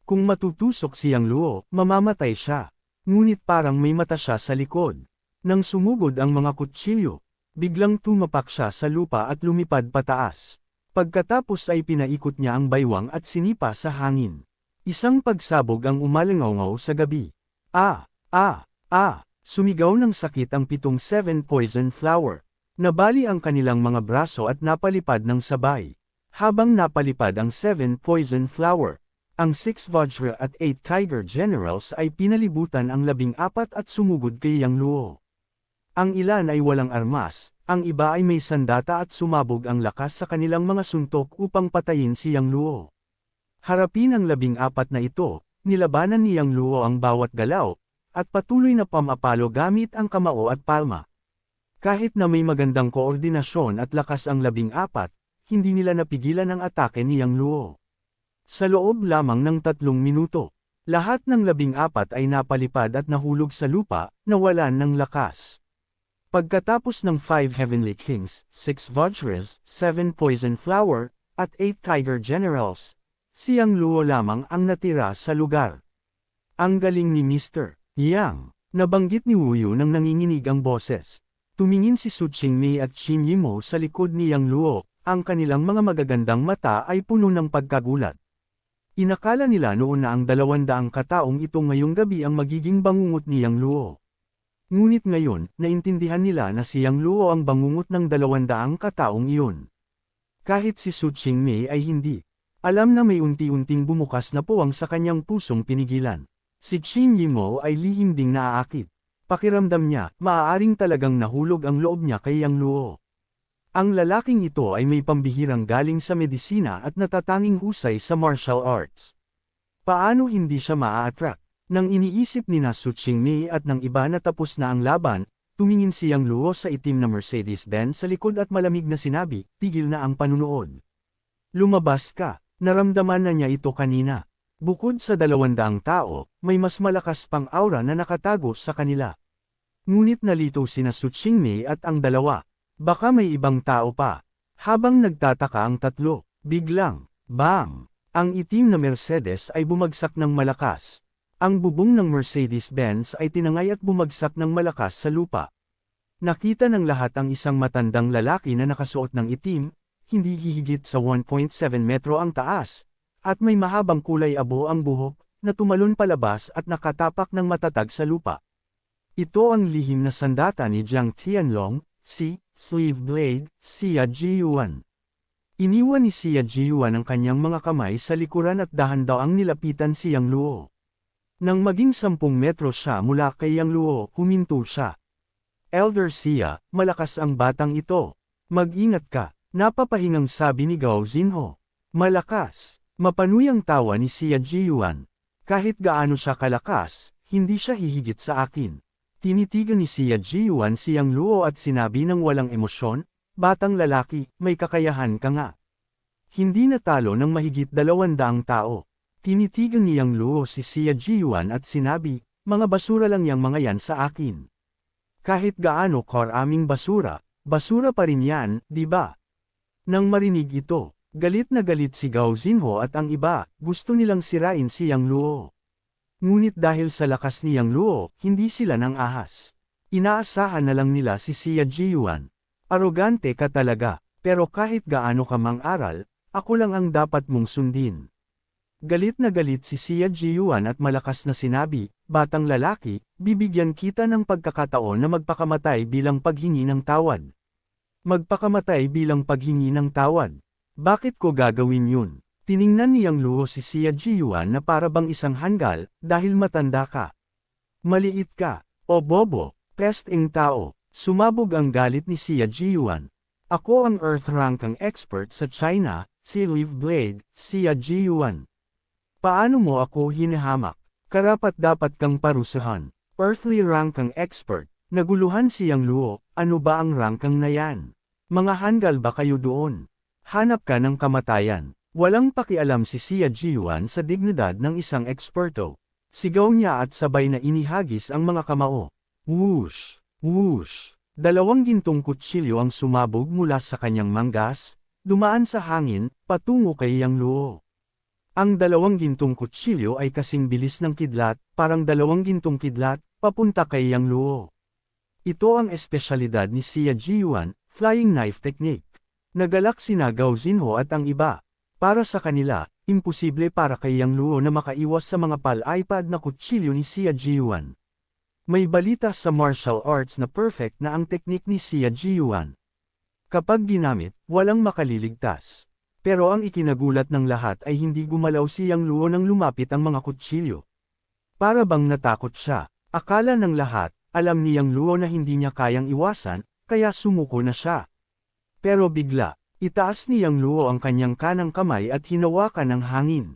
Kung matutusok si Yang Luo, mamamatay siya. Ngunit parang may mata siya sa likod. Nang sumugod ang mga kutsilyo, biglang tumapak siya sa lupa at lumipad pataas. Pagkatapos ay pinaikot niya ang baywang at sinipa sa hangin. Isang pagsabog ang umalingaw sa gabi. Ah! Ah! Ah! Sumigaw ng sakit ang 7 Poison Flower. Nabali ang kanilang mga braso at napalipad ng sabay. Habang napalipad ang 7 Poison Flower, ang 6 Vajra at 8 Tiger Generals ay pinalibutan ang 14 at sumugod kay Yang Luo. Ang ilan ay walang armas, ang iba ay may sandata at sumabog ang lakas sa kanilang mga suntok upang patayin si Yang Luo. Harapin ang 14 na ito, nilabanan ni Yang Luo ang bawat galaw, at patuloy na pamapalo gamit ang kamao at palma. Kahit na may magandang koordinasyon at lakas ang 14, hindi nila napigilan ang atake ni Yang Luo. Sa loob lamang ng 3 minuto, lahat ng 14 ay napalipad at nahulog sa lupa, nawalan ng lakas. Pagkatapos ng 5 Heavenly Kings, 6 Vultures, 7 Poison Flower, at 8 Tiger Generals, si Yang Luo lamang ang natira sa lugar. Ang galing ni Mr. Yang, nabanggit ni Wu Yu nang nanginginig ang boses. Tumingin si Su Qingmei at Qin Yimou sa likod ni Yang Luo, ang kanilang mga magagandang mata ay puno ng pagkagulat. Inakala nila noon na ang 200 kataong ito ngayong gabi ang magiging bangungot ni Yang Luo. Ngunit ngayon, naintindihan nila na si Yang Luo ang bangungot ng 200 kataong iyon. Kahit si Su Qingmei ay hindi. Alam na may unti-unting bumukas na puwang sa kanyang pusong pinigilan. Si Qin Yimou ay lihim ding naaakit. Pakiramdam niya, maaaring talagang nahulog ang loob niya kay Yang Luo. Ang lalaking ito ay may pambihirang galing sa medisina at natatanging husay sa martial arts. Paano hindi siya maa-attract? Nang iniisip ni Su Qingmei at ng iba na tapos na ang laban, tumingin si Yang Luo sa itim na Mercedes-Benz sa likod at malamig na sinabi, tigil na ang panunood. Lumabas ka, naramdaman na niya ito kanina. Bukod sa 200 tao, may mas malakas pang aura na nakatago sa kanila. Ngunit nalito sina Su Qingmei at ang dalawa. Baka may ibang tao pa. Habang nagtataka ang tatlo, biglang, bang! Ang itim na Mercedes ay bumagsak ng malakas. Ang bubong ng Mercedes-Benz ay tinangay at bumagsak ng malakas sa lupa. Nakita ng lahat ang isang matandang lalaki na nakasuot ng itim, hindi hihigit sa 1.7 metro ang taas, at may mahabang kulay abo ang buhok, na tumalon palabas at nakatapak ng matatag sa lupa. Ito ang lihim na sandata ni Jiang Tianlong, si Sleeve Blade, Xia Jiyuan. Iniwan ni Xia Jiyuan ang kanyang mga kamay sa likuran at dahan-daang nilapitan si Yang Luo. Nang maging 10 metro siya mula kay Yang Luo, huminto siya. Elder Xia, malakas ang batang ito. Mag-ingat ka, napapahingang sabi ni Gao Xinho. Malakas, mapanuyang tawa ni Xia Jiyuan. Kahit gaano siya kalakas, hindi siya hihigit sa akin. Tinitigan ni Xia Jiyuan si Yang Luo at sinabi ng walang emosyon, batang lalaki, may kakayahan ka nga. Hindi natalo ng mahigit 200 tao. Tinitigan ni Yang Luo si Xia Jiyuan at sinabi, mga basura lang yang mga yan sa akin. Kahit gaano karaming basura, basura pa rin yan, di ba? Nang marinig ito, galit na galit si Gao Xinho at ang iba, gusto nilang sirain si Yang Luo. Ngunit dahil sa lakas ni Yang Luo, hindi sila nang ahas. Inaasahan na lang nila si Xia Jiyuan. Arogante ka talaga, pero kahit gaano ka mang-aral, ako lang ang dapat mong sundin. Galit na galit si Xia Jiyuan at malakas na sinabi, batang lalaki, bibigyan kita ng pagkakataon na magpakamatay bilang paghingi ng tawad. Magpakamatay bilang paghingi ng tawad. Bakit ko gagawin yun? Tiningnan ni Yang Luo si Xia Jiyuan na para bang isang hanggal, dahil matanda ka. Maliit ka, o bobo, pesting tao. Sumabog ang galit ni Xia Jiyuan. Ako ang Earth rank expert sa China, Sleeve Blade, Xia Jiyuan. Paano mo ako hinahamak? Karapat-dapat kang parusahan. Earthly rank expert. Naguluhan si Yang Luo, ano ba ang rankang na yan? Mga hanggal ba kayo doon? Hanap ka ng kamatayan. Walang pakialam si Xia Jiyuan sa dignidad ng isang eksperto. Sigaw niya at sabay na inihagis ang mga kamao. Whoosh! Whoosh! 2 gintong kutsilyo ang sumabog mula sa kanyang manggas, dumaan sa hangin, patungo kay Yang Luo. Ang 2 gintong kutsilyo ay kasing bilis ng kidlat, parang 2 gintong kidlat, papunta kay Yang Luo. Ito ang espesyalidad ni Xia Jiyuan, flying knife technique. Nagalak sina Gao Xinho at ang iba. Para sa kanila, imposible para kay Yang Luo na makaiwas sa mga pal-iPad na kutsilyo ni Xia Jiyuan. May balita sa martial arts na perfect na ang teknik ni Xia Jiyuan. Kapag ginamit, walang makaliligtas. Pero ang ikinagulat ng lahat ay hindi gumalaw si Yang Luo nang lumapit ang mga kutsilyo. Para bang natakot siya, akala ng lahat, alam ni Yang Luo na hindi niya kayang iwasan, kaya sumuko na siya. Pero bigla, itaas ni Yang Luo ang kanyang kanang kamay at hinawakan ng hangin.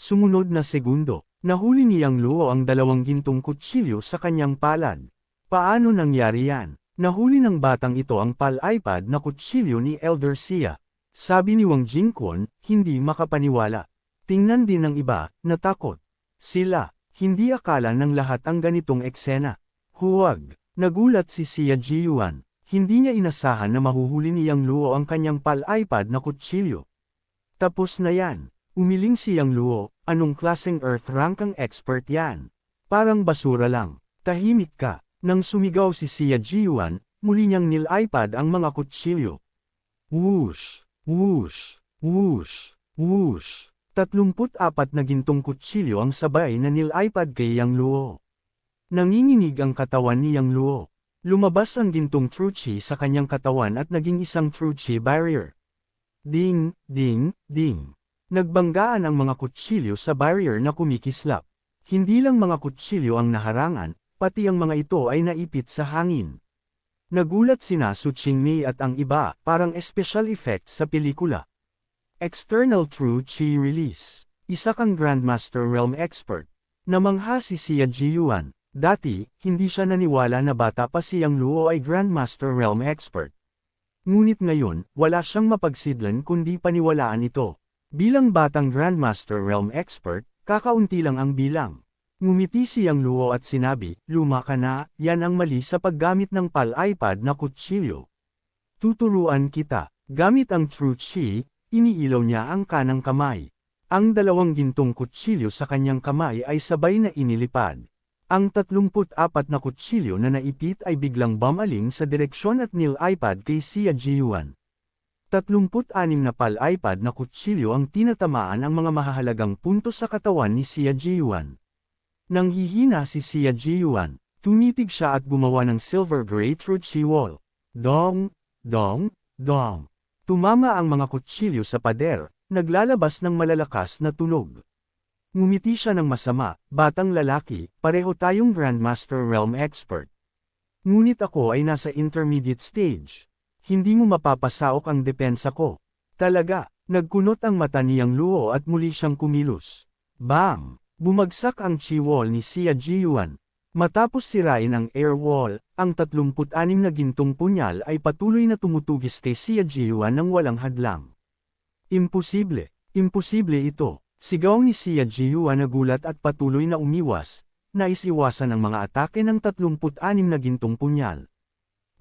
Sumunod na segundo, nahuli ni Yang Luo ang dalawang gintong kutsilyo sa kanyang palad. Paano nangyari yan? Nahuli ng batang ito ang pal-iPad na kutsilyo ni Elder Sia. Sabi ni Wang Jingquan, hindi makapaniwala. Tingnan din ng iba, natakot. Sila, hindi akala ng lahat ang ganitong eksena. Huwag, nagulat si Sia Jiyuan. Hindi niya inasahan na mahuhuli ni Yang Luo ang kanyang pal-iPad na kutsilyo. Tapos na yan. Umiling si Yang Luo, anong klaseng earth rank ang expert yan? Parang basura lang. Tahimik ka. Nang sumigaw si Sia Jiyuan, muli niyang nil-iPad ang mga kutsilyo. Whoosh! Whoosh! Whoosh! Whoosh! 34 na gintong kutsilyo ang sabay na nil-iPad kay Yang Luo. Nanginginig ang katawan ni Yang Luo. Lumabas ang gintong true chi sa kanyang katawan at naging isang true chi barrier. Ding, ding, ding. Nagbanggaan ang mga kutsilyo sa barrier na kumikislap. Hindi lang mga kutsilyo ang naharangan, pati ang mga ito ay naipit sa hangin. Nagulat sina Su Qingmei at ang iba, parang special effects sa pelikula. External True Chi Release. Isa kang Grandmaster Realm Expert. Namangha si Sia Jiyuan. Dati, hindi siya naniwala na bata pa si Yang Luo ay Grandmaster Realm Expert. Ngunit ngayon, wala siyang mapagsidlan kundi paniwalaan ito. Bilang batang Grandmaster Realm Expert, kakaunti lang ang bilang. Ngumiti si Yang Luo at sinabi, luma ka na, yan ang mali sa paggamit ng pal-iPad na kutsilyo. Tuturuan kita. Gamit ang True Chi, iniilaw niya ang kanang kamay. Ang dalawang gintong kutsilyo sa kanyang kamay ay sabay na inilipad. Ang 34 na kutsilyo na naipit ay biglang bumaling sa direksyon at nil-iPad kay Sia Jiyuan. 36 na pal-iPad na kutsilyo ang tinatamaan ang mga mahahalagang punto sa katawan ni Sia Jiyuan. Nang hihina si Sia Jiyuan, tumitig siya at gumawa ng silver gray true chi wall. Dong, dong, dong. Tumama ang mga kutsilyo sa pader, naglalabas ng malalakas na tunog. Ngumiti siya ng masama, batang lalaki, pareho tayong Grandmaster Realm Expert. Ngunit ako ay nasa intermediate stage. Hindi mo mapapasaok ang depensa ko. Talaga, nagkunot ang mata ni Yang Luo at muli siyang kumilos. Bang! Bumagsak ang chi wall ni Sia Jiyuan. Matapos sirain ang air wall, ang 36 na gintong punyal ay patuloy na tumutugis kay Sia Jiyuan ng walang hadlang. Imposible! Imposible ito! Sigaw ni Sia Jiyuan na gulat at patuloy na umiwas, nais iwasan ang mga atake ng 36 na gintong punyal.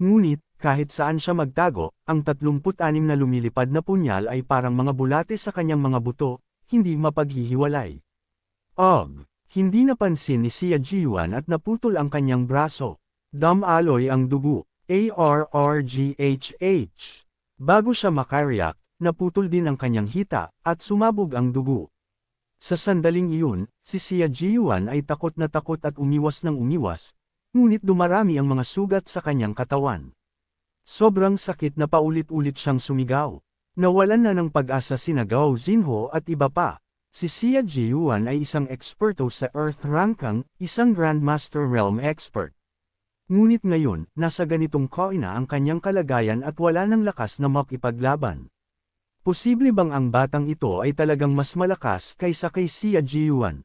Ngunit, kahit saan siya magtago, ang 36 na lumilipad na punyal ay parang mga bulate sa kanyang mga buto, hindi mapaghihiwalay. Hindi napansin ni Sia Jiyuan at naputol ang kanyang braso. Damaloy ang dugo. ARRGHH. Bago siya makariyak, naputol din ang kanyang hita, at sumabog ang dugo. Sa sandaling iyon, si Sia Jiyuan ay takot at umiwas ng umiwas, ngunit dumarami ang mga sugat sa kanyang katawan. Sobrang sakit na paulit-ulit siyang sumigaw. Nawalan na ng pag-asa sina Gao Xinho at iba pa. Si Sia Jiyuan ay isang eksperto sa Earth Rankang, isang Grandmaster Realm Expert. Ngunit ngayon, nasa ganitong kaina ang kanyang kalagayan at wala ng lakas na makipaglaban. Posible bang ang batang ito ay talagang mas malakas kaysa kay Sia Jiyuan?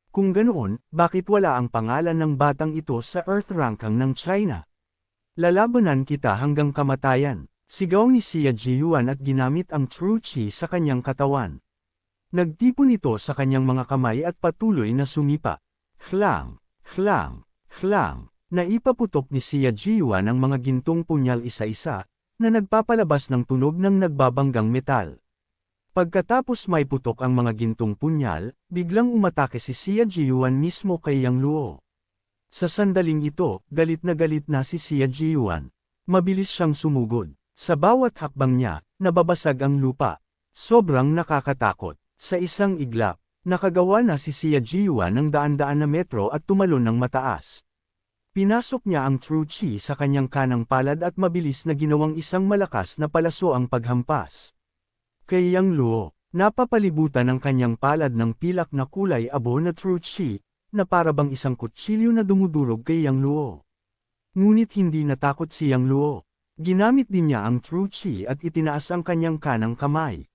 Kung ganoon, bakit wala ang pangalan ng batang ito sa Earth Rankang ng China? Lalabanan kita hanggang kamatayan, sigaw ni Sia Jiyuan at ginamit ang True Chi sa kanyang katawan. Nagtipon ito sa kanyang mga kamay at patuloy na sumipa. Hlang, hlang, hlang. Naipaputok ni Sia Jiyuan ang mga gintong punyal isa-isa, na nagpapalabas ng tunog ng nagbabanggang metal. Pagkatapos may putok ang mga gintong punyal, biglang umatake si Sia Jiyuan mismo kay Yang Luo. Sa sandaling ito, galit na si Sia Jiyuan. Mabilis siyang sumugod. Sa bawat hakbang niya, nababasag ang lupa. Sobrang nakakatakot. Sa isang iglap, nakagawa na si Sia Jiyuan ng daan-daan na metro at tumalon ng mataas. Pinasok niya ang True Chi sa kanyang kanang palad at mabilis na ginawang isang malakas na palaso ang paghampas. Kay Yang Luo, napapalibutan ang kanyang palad ng pilak na kulay abo na True Chi, na para bang isang kutsilyo na dumudurog kay Yang Luo. Ngunit hindi natakot si Yang Luo. Ginamit din niya ang True Chi at itinaas ang kanyang kanang kamay.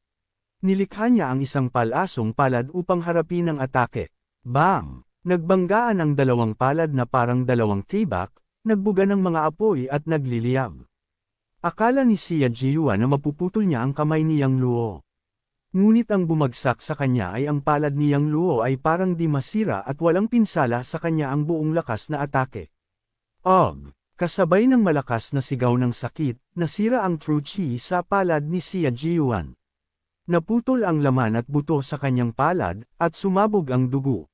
Nilikha niya ang isang palasong palad upang harapin ang atake. Bang! Nagbanggaan ang dalawang palad na parang dalawang tibak, nagbuga ng mga apoy at nagliliyab. Akala ni Xia Jiyuan na mapuputol niya ang kamay ni Yang Luo. Ngunit ang bumagsak sa kanya ay ang palad ni Yang Luo ay parang di masira at walang pinsala sa kanya ang buong lakas na atake. Og! Kasabay ng malakas na sigaw ng sakit, nasira ang true chi sa palad ni Xia Jiyuan. Naputol ang laman at buto sa kanyang palad, at sumabog ang dugo.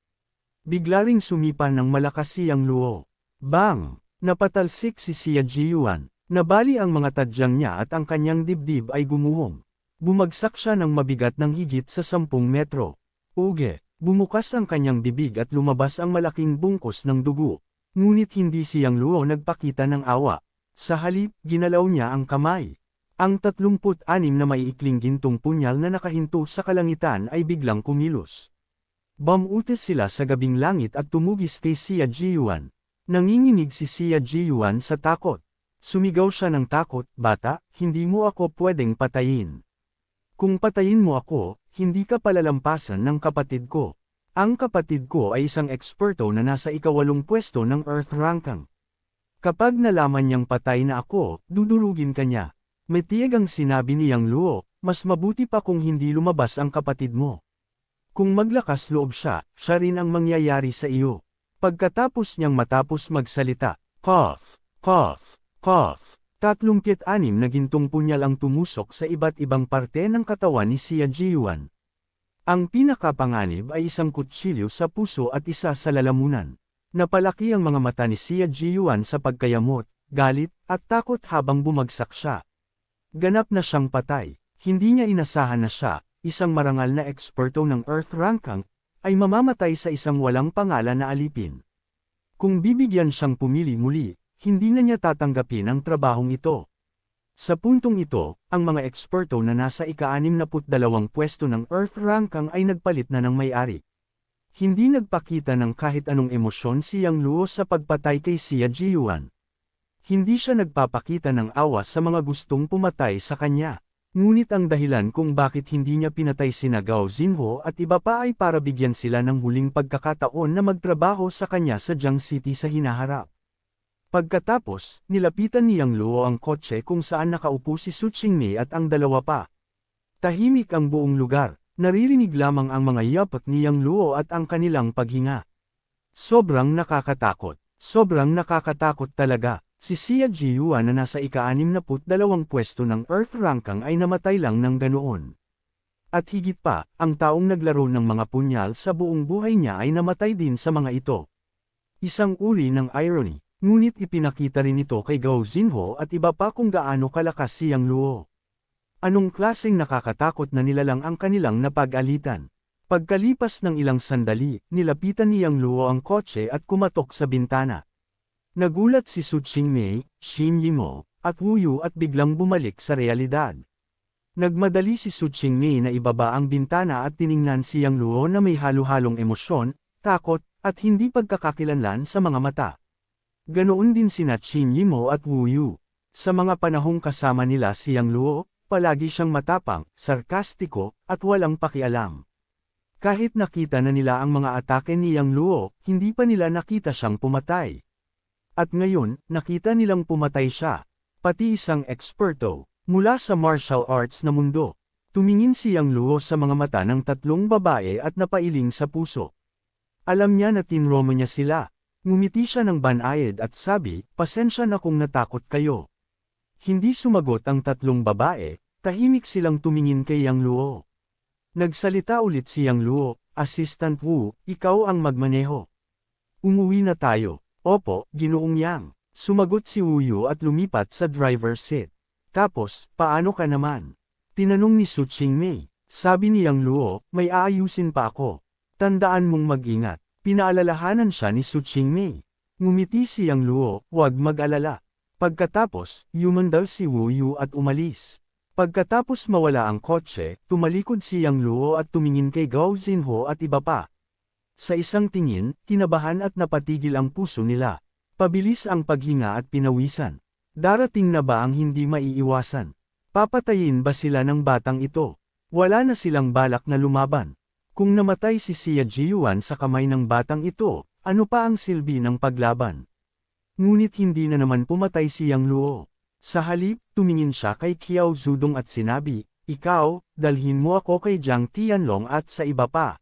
Bigla ring sumipa ng malakas si Yang Luo. Bang! Napatalsik si Xia Jiyuan. Nabali ang mga tadyang niya at ang kanyang dibdib ay gumuhong. Bumagsak siya ng mabigat ng higit sa 10 metro. Uge! Bumukas ang kanyang bibig at lumabas ang malaking bungkos ng dugo. Ngunit hindi si Yang Luo nagpakita ng awa. Sa halip, ginalaw niya ang kamay. Ang 36 na maiikling gintong punyal na nakahinto sa kalangitan ay biglang kumilos. Bumutis sila sa gabing langit at tumugis kay Xia Jiyuan. Nanginginig si Xia Jiyuan sa takot. Sumigaw siya ng takot, "Bata, hindi mo ako pwedeng patayin. Kung patayin mo ako, hindi ka palalampasan ng kapatid ko. Ang kapatid ko ay isang eksperto na nasa ika-8 pwesto ng Earth Ranking. Kapag nalaman niyang patay na ako, dudurugin ka niya." Matiag ang sinabi ni Yang Luo, "Mas mabuti pa kung hindi lumabas ang kapatid mo. Kung maglakas loob siya, siya rin ang mangyayari sa iyo." Pagkatapos niyang matapos magsalita, cough, cough, cough, 36 na gintong punyal ang tumusok sa iba't ibang parte ng katawan ni Xia Jiyuan. Ang pinakapanganib ay isang kutsilyo sa puso at isa sa lalamunan. Napalaki ang mga mata ni Xia Jiyuan sa pagkayamot, galit, at takot habang bumagsak siya. Ganap na siyang patay. Hindi niya inasahan na siya, isang marangal na eksperto ng Earth Ranking, ay mamamatay sa isang walang pangalan na alipin. Kung bibigyan siyang pumili muli, hindi na niya tatanggapin ang trabahong ito. Sa puntong ito, ang mga eksperto na nasa ika-62 pwesto ng Earth Ranking ay nagpalit na ng may-ari. Hindi nagpakita ng kahit anong emosyon si Yang Luo sa pagpatay kay Xia Jiyuan. Hindi siya nagpapakita ng awa sa mga gustong pumatay sa kanya. Ngunit ang dahilan kung bakit hindi niya pinatay sina Gao Xinhuo at iba pa ay para bigyan sila ng huling pagkakataon na magtrabaho sa kanya sa Jiang City sa hinaharap. Pagkatapos, nilapitan ni Yang Luo ang kotse kung saan nakaupo si Su Qingmei at ang dalawa pa. Tahimik ang buong lugar, naririnig lamang ang mga yapak ni Yang Luo at ang kanilang paghinga. Sobrang nakakatakot. Sobrang nakakatakot talaga. Si Xia Jiyuan na nasa ika-62 pwesto ng Earth Ranking ay namatay lang ng ganoon. At higit pa, ang taong naglaro ng mga punyal sa buong buhay niya ay namatay din sa mga ito. Isang uri ng irony, ngunit ipinakita rin ito kay Gao Xinhuo at iba pa kung gaano kalakas si Yang Luo. Anong klaseng nakakatakot na nilalang ang kanilang napag-alitan. Pagkalipas ng ilang sandali, nilapitan ni Yang Luo ang kotse at kumatok sa bintana. Nagulat si Su Qingmei, Xin Yimo, at Wu Yu at biglang bumalik sa realidad. Nagmadali si Su Qingmei na ibaba ang bintana at tiningnan si Yang Luo na may halo-halong emosyon, takot, at hindi pagkakakilanlan sa mga mata. Ganoon din sina Xin Yimo at Wu Yu. Sa mga panahong kasama nila si Yang Luo, palagi siyang matapang, sarkastiko, at walang pakialam. Kahit nakita na nila ang mga atake ni Yang Luo, hindi pa nila nakita siyang pumatay. At ngayon, nakita nilang pumatay siya. Pati isang eksperto, mula sa martial arts na mundo. Tumingin si Yang Luo sa mga mata ng 3 babae at napailing sa puso. Alam niya na tinromo niya sila. Ngumiti siya ng banayad at sabi, "Pasensya na kung natakot kayo." Hindi sumagot ang 3 babae, tahimik silang tumingin kay Yang Luo. Nagsalita ulit si Yang Luo, "Assistant Wu, ikaw ang magmaneho. Umuwi na tayo." "Opo, Ginoong Yang." Sumagot si Wu Yu at lumipat sa driver's seat. "Tapos, paano ka naman?" Tinanong ni Su Qingmei. Sabi ni Yang Luo, "May aayusin pa ako. Tandaan mong mag-ingat." Pinaalalahanan siya ni Su Qingmei. Ngumiti si Yang Luo, "Huwag mag-alala." Pagkatapos, yumandal si Wu Yu at umalis. Pagkatapos mawala ang kotse, tumalikod si Yang Luo at tumingin kay Gao Xinhuo at iba pa. Sa isang tingin, kinabahan at napatigil ang puso nila. Pabilis ang paghinga at pinawisan. Darating na ba ang hindi maiiwasan? Papatayin ba sila ng batang ito? Wala na silang balak na lumaban. Kung namatay si Xia Jiyuan sa kamay ng batang ito, ano pa ang silbi ng paglaban? Ngunit hindi na naman pumatay si Yang Luo. Sa halip, tumingin siya kay Qiao Zudong at sinabi, "Ikaw, dalhin mo ako kay Jiang Tianlong at sa iba pa."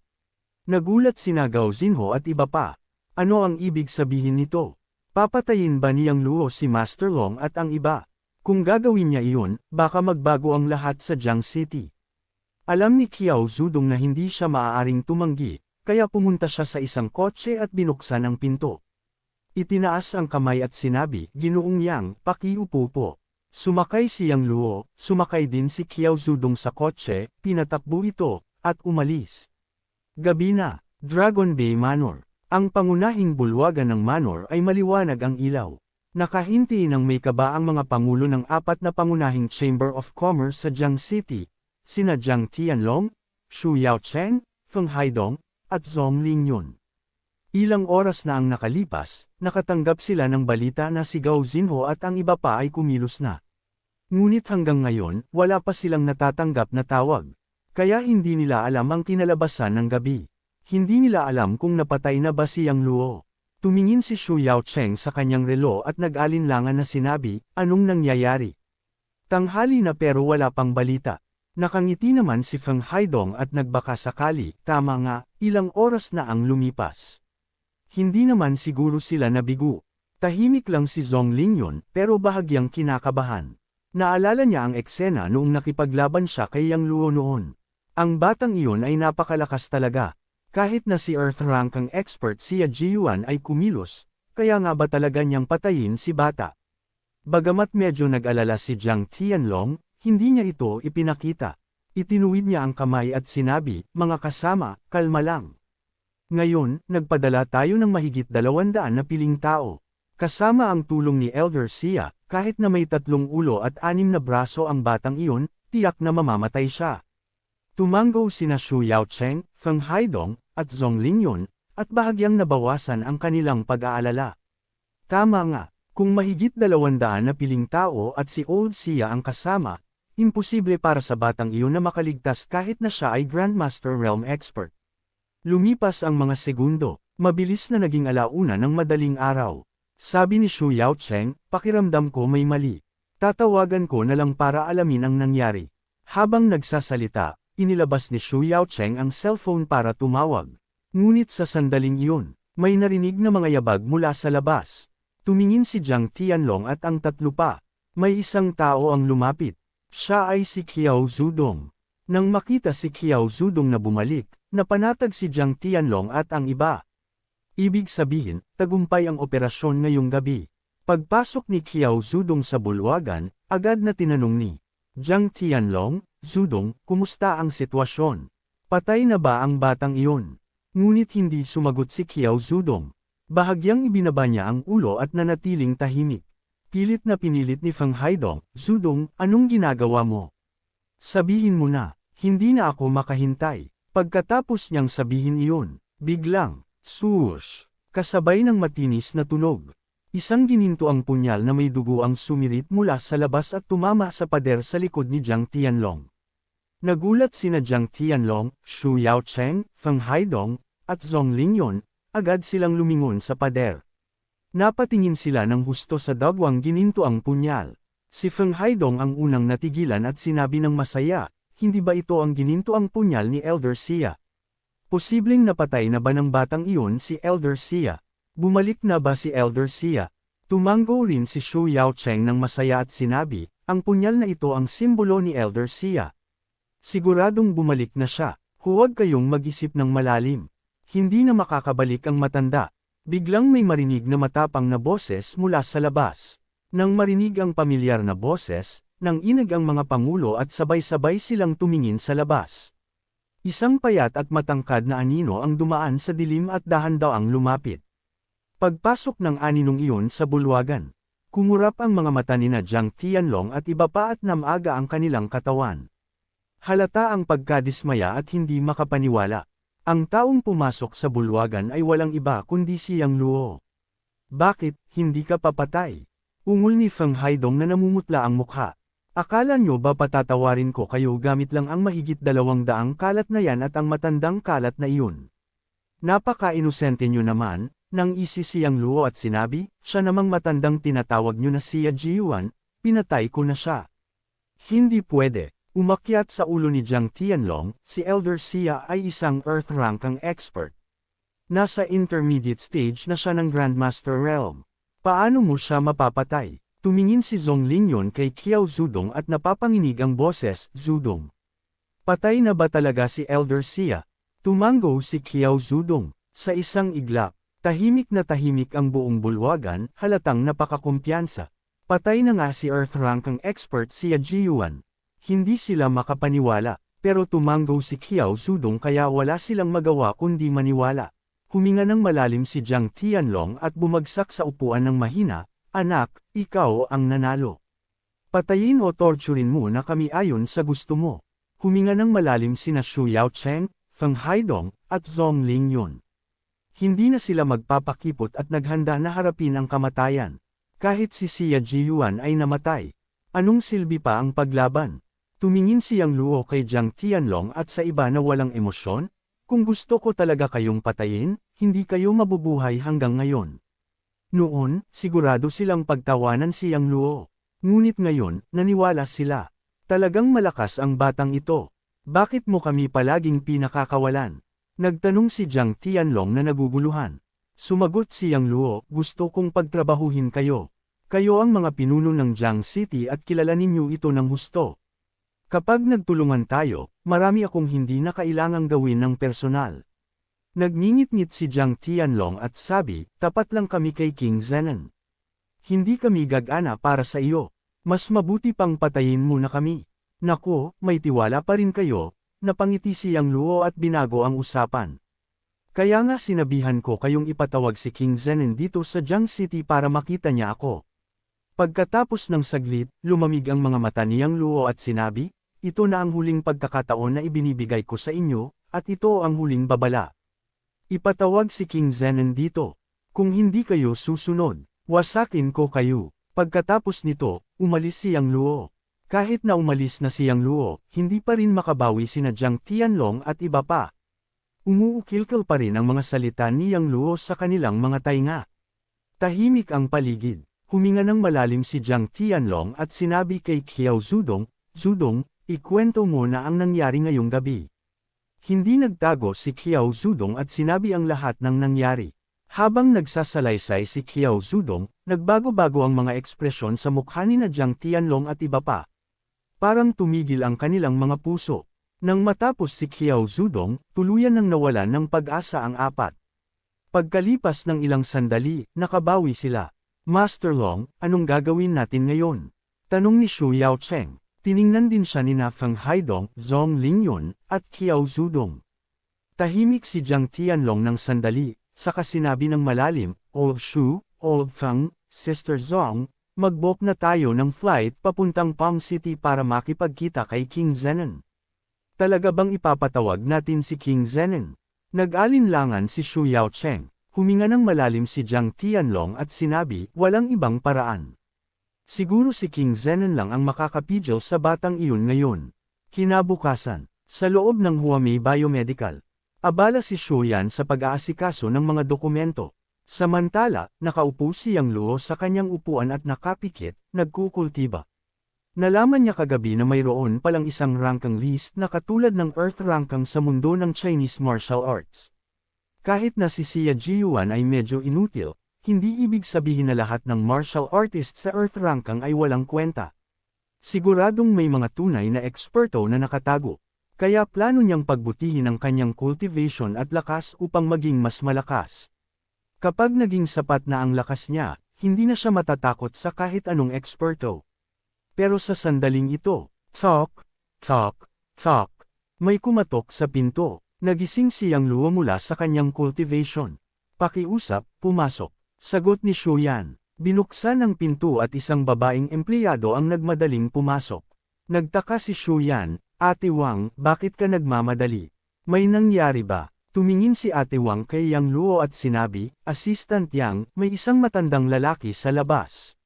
Nagulat sina Gao Xinho at iba pa. Ano ang ibig sabihin nito? Papatayin ba ni Yang Luo si Master Long at ang iba? Kung gagawin niya iyon, baka magbago ang lahat sa Jiang City. Alam ni Qiao Zudong na hindi siya maaaring tumanggi, kaya pumunta siya sa isang kotse at binuksan ang pinto. Itinaas ang kamay at sinabi, "Ginoong Yang, pakiupo po." Sumakay si Yang Luo, sumakay din si Qiao Zudong sa kotse, pinatakbo ito, at umalis. Gabi na, Dragon Bay Manor. Ang pangunahing bulwagan ng Manor ay maliwanag ang ilaw. Nakahinti ng may kaba ang mga pangulo ng apat na pangunahing Chamber of Commerce sa Jiang City, sina Jiang Tianlong, Xu Yaocheng, Feng Haidong, at Zhong Lingyun. Ilang oras na ang nakalipas, nakatanggap sila ng balita na si Gao Xinho at ang iba pa ay kumilos na. Ngunit hanggang ngayon, wala pa silang natatanggap na tawag. Kaya hindi nila alam ang kinalabasan ng gabi. Hindi nila alam kung napatay na ba si Yang Luo. Tumingin si Xu Yaocheng sa kanyang relo at nag-alinlangan na sinabi, "Anong nangyayari?" Tanghali na pero wala pang balita. Nakangiti naman si Feng Haidong at nagbaka sakali, tama nga, ilang oras na ang lumipas. Hindi naman siguro sila nabigo. Tahimik lang si Zhong Lingyun, pero bahagyang kinakabahan. Naalala niya ang eksena noong nakipaglaban siya kay Yang Luo noon. Ang batang iyon ay napakalakas talaga. Kahit na si Earth rank ang expert Xia Jiyuan ay kumilos, kaya nga ba talaga niyang patayin si bata? Bagamat medyo nag-alala si Jiang Tianlong, hindi niya ito ipinakita. Itinuwid niya ang kamay at sinabi, "Mga kasama, kalma lang. Ngayon, nagpadala tayo ng mahigit 200 na piling tao. Kasama ang tulong ni Elder Xia, kahit na may 3 ulo at 6 na braso ang batang iyon, tiyak na mamamatay siya." Tumanggo sina Xu Yaocheng, Feng Haidong, at Zhong Lingyun, at bahagyang nabawasan ang kanilang pag-aalala. Tama nga, kung mahigit 200 na piling tao at si Old Xia ang kasama, imposible para sa batang iyon na makaligtas kahit na siya ay Grandmaster Realm Expert. Lumipas ang mga segundo, mabilis na naging alauna ng madaling araw. Sabi ni Xu Yaocheng, "Pakiramdam ko may mali. Tatawagan ko na lang para alamin ang nangyari." Habang nagsasalita, inilabas ni Xu Yaocheng ang cellphone para tumawag. Ngunit sa sandaling iyon, may narinig na mga yabag mula sa labas. Tumingin si Jiang Tianlong at ang 3 pa. May isang tao ang lumapit. Siya ay si Qiao Zudong. Nang makita si Qiao Zudong na bumalik, napanatag si Jiang Tianlong at ang iba. Ibig sabihin, tagumpay ang operasyon ngayong gabi. Pagpasok ni Qiao Zudong sa bulwagan, agad na tinanong ni Jiang Tianlong, "Zudong, kumusta ang sitwasyon? Patay na ba ang batang iyon?" Ngunit hindi sumagot si Qiao Zudong. Bahagyang ibinaba niya ang ulo at nanatiling tahimik. Pilit na pinilit ni Feng Haidong, "Zudong, anong ginagawa mo? Sabihin mo na, hindi na ako makahintay." Pagkatapos niyang sabihin iyon, biglang, swoosh, kasabay ng matinis na tunog. Isang gininto ang punyal na may dugo ang sumirit mula sa labas at tumama sa pader sa likod ni Jiang Tianlong. Nagulat sina Jiang Tianlong, Xu Yaocheng, Feng Haidong, at Zhong Lingyun, agad silang lumingon sa pader. Napatingin sila ng husto sa dagwang gininto ang punyal. Si Feng Haidong ang unang natigilan at sinabi ng masaya, "Hindi ba ito ang gininto ang punyal ni Elder Xia? Posibleng napatay na ba ng batang iyon si Elder Xia? Bumalik na ba si Elder Xia?" Tumanggo rin si Xu Yaocheng ng masaya at sinabi, "Ang punyal na ito ang simbolo ni Elder Xia. Siguradong bumalik na siya, huwag kayong mag-isip ng malalim. Hindi na makakabalik ang matanda." Biglang may marinig na matapang na boses mula sa labas. Nang marinig ang pamilyar na boses, nanginag ang mga pangulo at sabay-sabay silang tumingin sa labas. Isang payat at matangkad na anino ang dumaan sa dilim at dahan-daang lumapit. Pagpasok ng aninong iyon sa bulwagan, kumurap ang mga mata ni Jiang Tianlong at iba pa at namaga ang kanilang katawan. Halata ang pagkadismaya at hindi makapaniwala. Ang taong pumasok sa bulwagan ay walang iba kundi si Yang Luo. "Bakit, hindi ka papatay?" Ungol ni Feng Haidong na namumutla ang mukha. Akala nyo ba patatawarin ko kayo gamit lang ang mahigit 200 kalat na yan at ang matandang kalat na iyon? Napaka-inosente nyo naman, nang isisiyang Luo at sinabi, siya namang matandang tinatawag nyo na siya Jiyuan, pinatay ko na siya. Hindi pwede. Umakyat sa ulo ni Jiang Tianlong, si Elder Siya ay isang Earth rank ang expert. Nasa intermediate stage na siya ng Grandmaster Realm. Paano mo siya mapapatay? Tumingin si Zhong Lingyon kay Qiao Zudong at napapanginig ang boses, Zudong. Patay na ba talaga si Elder Siya? Tumango si Qiao Zudong. Sa isang iglap, tahimik na tahimik ang buong bulwagan, halatang napakakumpiyansa. Patay na nga si Earth rank ang expert siya Jiyuan. Hindi sila makapaniwala, pero tumango si Qiao Zudong kaya wala silang magawa kundi maniwala. Huminga ng malalim si Jiang Tianlong at bumagsak sa upuan ng mahina, anak, ikaw ang nanalo. Patayin o torturin mo na kami ayon sa gusto mo. Huminga ng malalim sina Xu Yaocheng, Feng Haidong, at Zhong Lingyon. Hindi na sila magpapakipot at naghanda na harapin ang kamatayan. Kahit si Siya Jiyuan ay namatay. Anong silbi pa ang paglaban? Tumingin siyang Luo kay Jiang Tianlong at sa iba na walang emosyon, kung gusto ko talaga kayong patayin, hindi kayo mabubuhay hanggang ngayon. Noon, sigurado silang pagtawanan siyang Luo. Ngunit ngayon, naniwala sila. Talagang malakas ang batang ito. Bakit mo kami palaging pinakakawalan? Nagtanong si Jiang Tianlong na naguguluhan. Sumagot siyang Luo, gusto kong pagtrabahuhin kayo. Kayo ang mga pinuno ng Jiang City at kilala ninyo ito ng husto. Kapag nagtulungan tayo, marami akong hindi na kailangang gawin ng personal. Nagngingit-ngit si Jiang Tianlong at sabi, tapat lang kami kay King Zenon. Hindi kami gagana para sa iyo. Mas mabuti pang patayin mo na kami. Nako, may tiwala pa rin kayo. Napangiti siyang Luo at binago ang usapan. Kaya nga sinabihan ko kayong ipatawag si King Zenon dito sa Jiang City para makita niya ako. Pagkatapos ng saglit, lumamig ang mga mata niyang Luo at sinabi, ito na ang huling pagkakataon na ibinibigay ko sa inyo, at ito ang huling babala. Ipatawag si King Zenon dito. Kung hindi kayo susunod, wasakin ko kayo. Pagkatapos nito, umalis siyang Luo. Kahit na umalis na siyang Luo, hindi pa rin makabawi sina Jiang Tianlong at iba pa. Umuukilkil pa rin ang mga salita niyang Luo sa kanilang mga tainga. Tahimik ang paligid. Huminga ng malalim si Jiang Tianlong at sinabi kay Qiao Zudong, Zudong, ikwento mo na ang nangyari ngayong gabi. Hindi nagtago si Qiao Zudong at sinabi ang lahat ng nangyari. Habang nagsasalaysay si Qiao Zudong, nagbago-bago ang mga ekspresyon sa mukha ni na Jiang Tianlong at iba pa. Parang tumigil ang kanilang mga puso. Nang matapos si Qiao Zudong, tuluyan nang nawalan ng pag-asa ang apat. Pagkalipas ng ilang sandali, nakabawi sila. Master Long, anong gagawin natin ngayon? Tanong ni Xu Yaocheng. Tiningnan din siya ni na Feng Haidong, Zhong Lingyon, at Qiao Zudong. Tahimik si Jiang Tianlong ng sandali, saka sinabi ng malalim, Old Xu, Old Feng, Sister Zhong, mag-book na tayo ng flight papuntang Pang City para makipagkita kay King Zenon. Talaga bang ipapatawag natin si King Zenon? Nag-alinlangan si Xu Yaocheng. Huminga ng malalim si Jiang Tianlong at sinabi, walang ibang paraan. Siguro si King Zenon lang ang makakapigil sa batang iyon ngayon. Kinabukasan, sa loob ng Huamei Biomedical, abala si Xu Yan sa pag-aasikaso ng mga dokumento. Samantala, nakaupo siyang Luo sa kanyang upuan at nakapikit, nagkukultiba. Nalaman niya kagabi na mayroon palang isang rangkang list na katulad ng Earth rangkang sa mundo ng Chinese martial arts. Kahit na si Siya Jiyuan ay medyo inutil, hindi ibig sabihin na lahat ng martial artist sa Earth rangkang ay walang kwenta. Siguradong may mga tunay na eksperto na nakatago, kaya plano niyang pagbutihin ang kanyang cultivation at lakas upang maging mas malakas. Kapag naging sapat na ang lakas niya, hindi na siya matatakot sa kahit anong eksperto. Pero sa sandaling ito, talk, talk, talk, may kumatok sa pinto. Nagising siyang Luo mula sa kanyang cultivation. Pakiusap, pumasok. Sagot ni Xu Yan. Binuksan ang pinto at isang babaeng empleyado ang nagmadaling pumasok. Nagtaka si Xu Yan, Ate Wang, bakit ka nagmamadali? May nangyari ba? Tumingin si Ate Wang kay Yang Luo at sinabi, Assistant Yang, may isang matandang lalaki sa labas.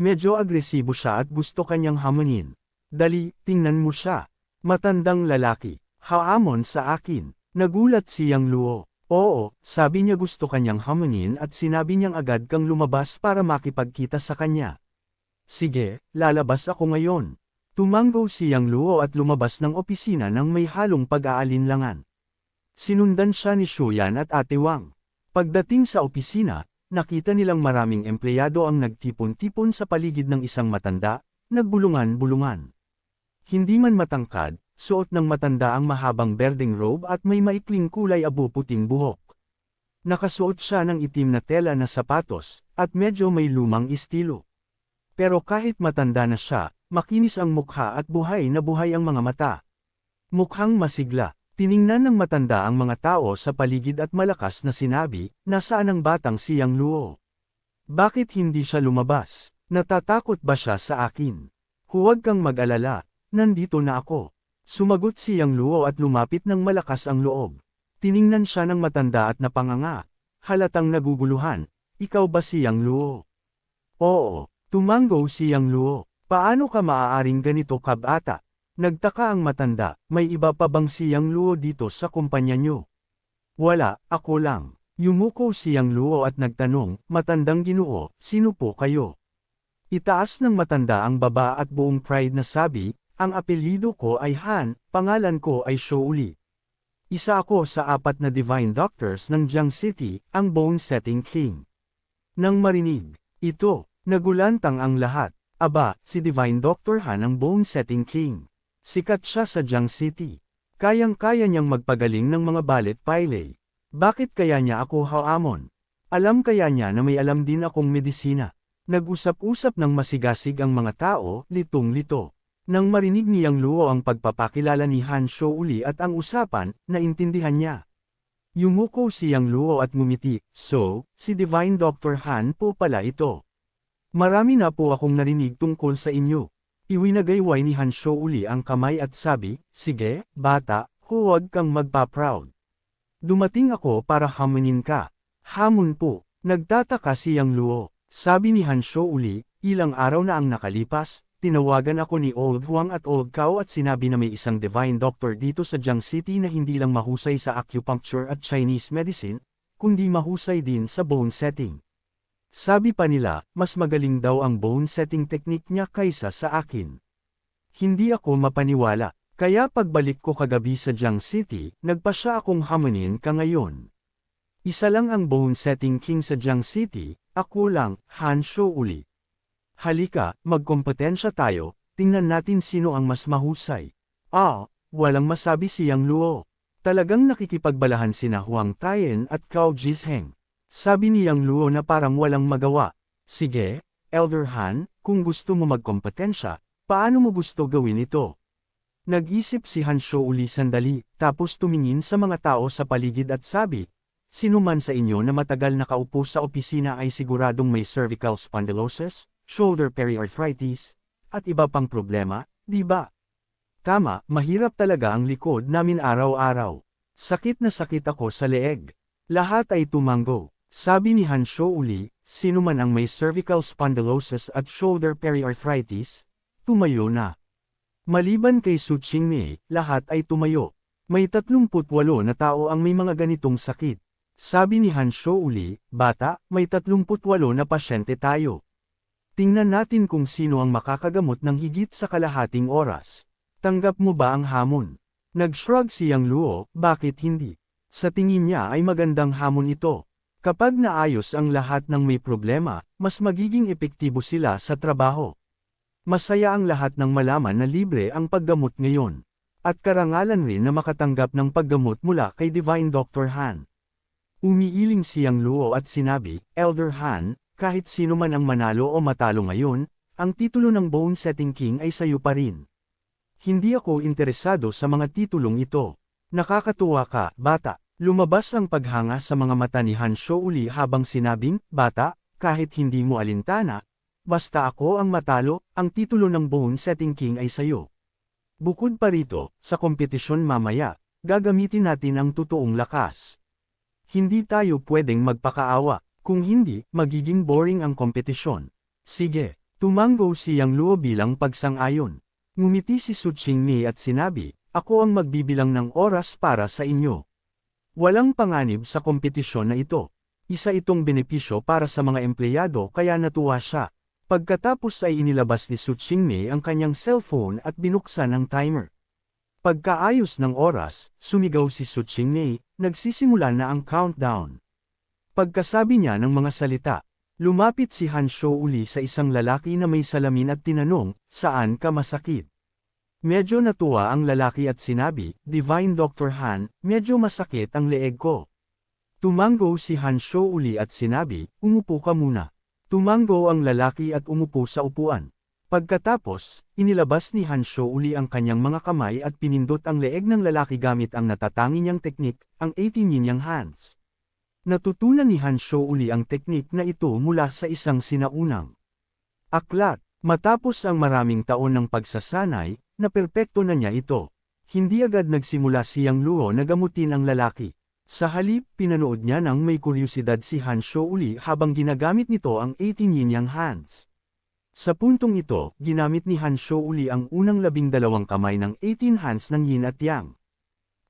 Medyo agresibo siya at gusto kanyang hamunin. Dali, tingnan mo siya. Matandang lalaki. Haamon sa akin. Nagulat si Yang Luo. Oo, sabi niya gusto kanyang hamunin at sinabi niyang agad kang lumabas para makipagkita sa kanya. Sige, lalabas ako ngayon. Tumanggo si Yang Luo at lumabas ng opisina nang may halong pag-aalinlangan. Sinundan siya ni Shuyan at Ate Wang. Pagdating sa opisina, nakita nilang maraming empleyado ang nagtipon-tipon sa paligid ng isang matanda, nagbulungan-bulungan. Hindi man matangkad, suot ng matanda ang mahabang berdeng robe at may maikling kulay abo-puting buhok. Nakasuot siya ng itim na tela na sapatos, at medyo may lumang estilo. Pero kahit matanda na siya, makinis ang mukha at buhay na buhay ang mga mata. Mukhang masigla. Tiningnan ng matanda ang mga tao sa paligid at malakas na sinabi, nasaan ang batang si Yang Luo? Bakit hindi siya lumabas? Natatakot ba siya sa akin? Huwag kang mag-alala, nandito na ako. Sumagot si Yang Luo at lumapit ng malakas ang loob. Tiningnan siya ng matanda at napanganga. Halatang naguguluhan, ikaw ba si Yang Luo? Oo, tumanggo si Yang Luo. Paano ka maaaring ganito kabata? Nagtaka ang matanda, may iba pa bang si Yang Luo dito sa kumpanya niyo? Wala, ako lang. Yumuko si Yang Luo at nagtanong, matandang Ginoo, sino po kayo? Itaas ng matanda ang baba at buong pride na sabi, ang apelyido ko ay Han, pangalan ko ay Shouli. Isa ako sa 4 na Divine Doctors ng Jiang City, ang Bone Setting King. Nang marinig ito, nagulantang ang lahat. Aba, si Divine Doctor Han ang Bone Setting King. Sikat siya sa Jiang City. Kayang-kaya niyang magpagaling ng mga balet pailay. Bakit kaya niya ako haamon? Alam kaya niya na may alam din akong medisina. Nag-usap-usap ng masigasig ang mga tao, litong-lito. Nang marinig ni Yang Luo ang pagpapakilala ni Han Shouli at ang usapan, naintindihan niya. Yumuko si Yang Luo at ngumiti, so, si Divine Dr. Han po pala ito. Marami na po akong narinig tungkol sa inyo. Iwinagayway ni Han Shouli ang kamay at sabi, sige, bata, huwag kang magpa-proud. Dumating ako para hamunin ka. Hamon po, nagtataka si Yang Luo. Sabi ni Han Shouli, ilang araw na ang nakalipas, tinawagan ako ni Old Huang at Old Cao at sinabi na may isang divine doctor dito sa Jiang City na hindi lang mahusay sa acupuncture at Chinese medicine, kundi mahusay din sa bone setting. Sabi pa nila, mas magaling daw ang bone setting technique niya kaysa sa akin. Hindi ako mapaniwala, kaya pagbalik ko kagabi sa Jiang City, nagpasya akong hamunin ka ngayon. Isa lang ang bone setting king sa Jiang City, ako lang, Han Shouli. Halika, magkompetensya tayo, tingnan natin sino ang mas mahusay. Walang masabi si Yang Luo. Talagang nakikipagbalahan sina Huang Taien at Cao Jizheng. Sabi ni Yang Luo na parang walang magawa. Sige, Elder Han, kung gusto mo magkompetensya, paano mo gusto gawin ito? Nag-isip si Han Shouli sandali, tapos tumingin sa mga tao sa paligid at sabi, sino man sa inyo na matagal nakaupo sa opisina ay siguradong may cervical spondylosis, shoulder periarthritis, at iba pang problema, di ba? Tama, mahirap talaga ang likod namin araw-araw. Sakit na sakit ako sa leeg. Lahat ay tumanggo. Sabi ni Han Shouli, sino man ang may cervical spondylosis at shoulder periarthritis, tumayo na. Maliban kay Su Qingmei, lahat ay tumayo. May 38 na tao ang may mga ganitong sakit. Sabi ni Han Shouli, bata, may 38 na pasyente tayo. Tingnan natin kung sino ang makakagamot ng higit sa kalahating oras. Tanggap mo ba ang hamon? Nag-shrug si Yang Luo, bakit hindi? Sa tingin niya ay magandang hamon ito. Kapag naayos ang lahat ng may problema, mas magiging epektibo sila sa trabaho. Masaya ang lahat ng malaman na libre ang paggamot ngayon. At karangalan rin na makatanggap ng paggamot mula kay Divine Dr. Han. Umiiling si Yang Luo at sinabi, Elder Han, kahit sino man ang manalo o matalo ngayon, ang titulo ng Bone Setting King ay sayo pa rin. Hindi ako interesado sa mga titulong ito. Nakakatuwa ka, bata. Lumabas ang paghanga sa mga mata ni Han Shouli habang sinabing, bata, kahit hindi mo alintana, basta ako ang matalo, ang titulo ng Bone Setting King ay sayo. Bukod pa rito, sa kompetisyon mamaya, gagamitin natin ang totoong lakas. Hindi tayo pwedeng magpakaawa, kung hindi, magiging boring ang kompetisyon. Sige, tumanggo si Yang Luo bilang pagsang-ayon. Ngumiti si Su Qingmei at sinabi, ako ang magbibilang ng oras para sa inyo. Walang panganib sa kompetisyon na ito. Isa itong benepisyo para sa mga empleyado kaya natuwa siya. Pagkatapos ay inilabas ni Su Qingmei ang kanyang cellphone at binuksan ang timer. Pagkaayos ng oras, sumigaw si Su Qingmei, nagsisimula na ang countdown. Pagkasabi niya ng mga salita, lumapit si Han Shou uli sa isang lalaki na may salamin at tinanong, saan ka masakit? Medyo natuwa ang lalaki at sinabi, Divine Dr. Han, medyo masakit ang leeg ko. Tumango si Han Shou uli at sinabi, umupo ka muna. Tumango ang lalaki at umupo sa upuan. Pagkatapos, inilabas ni Han Shou uli ang kanyang mga kamay at pinindot ang leeg ng lalaki gamit ang natatangi niyang teknik, ang 18 yin yang hands. Natutunan ni Han Shou uli ang teknik na ito mula sa isang sinaunang aklat. Matapos ang maraming taon ng pagsasanay, naperpekto na niya ito. Hindi agad nagsimula si Yang Luo na gamutin ang lalaki. Sa halip, pinanood niya nang may kuryosidad si Han Shou uli habang ginagamit nito ang 18 yin yang hands. Sa puntong ito, ginamit ni Han Shou uli ang unang 12 kamay ng 18 hands ng yin at yang.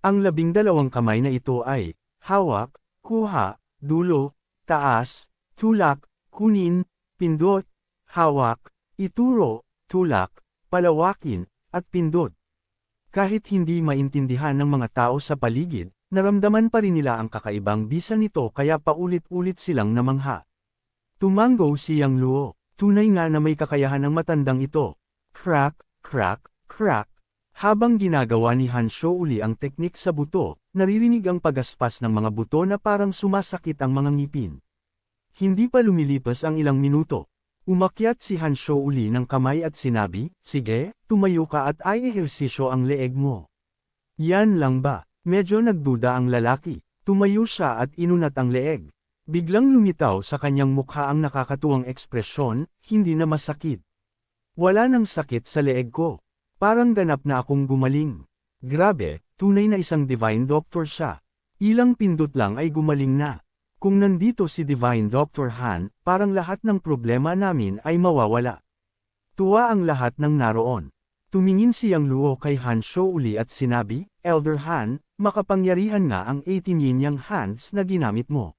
Ang 12 kamay na ito ay hawak, kuha, dulo, taas, tulak, kunin, pindot, hawak, ituro, tulak, palawakin, at pindot. Kahit hindi maintindihan ng mga tao sa paligid, naramdaman pa rin nila ang kakaibang bisa nito kaya paulit-ulit silang namangha. Tumango si Yang Luo, tunay nga na may kakayahan ang matandang ito. Crack, crack, crack. Habang ginagawa ni Han Shou uli ang teknik sa buto, naririnig ang pagaspas ng mga buto na parang sumasakit ang mga ngipin. Hindi pa lumilipas ang ilang minuto. Umakyat si Han Shou uli ng kamay at sinabi, sige, tumayo ka at ay ehersisyo ang leeg mo. Yan lang ba? Medyo nagduda ang lalaki. Tumayo siya at inunat ang leeg. Biglang lumitaw sa kanyang mukha ang nakakatuwang ekspresyon, hindi na masakit. Wala nang sakit sa leeg ko. Parang ganap na akong gumaling. Grabe, tunay na isang divine doctor siya. Ilang pindot lang ay gumaling na. Kung nandito si Divine Dr. Han, parang lahat ng problema namin ay mawawala. Tuwa ang lahat ng naroon. Tumingin si Yang Luo kay Han Shou uli at sinabi, Elder Han, makapangyarihan nga ang 18 yin yang hands na ginamit mo.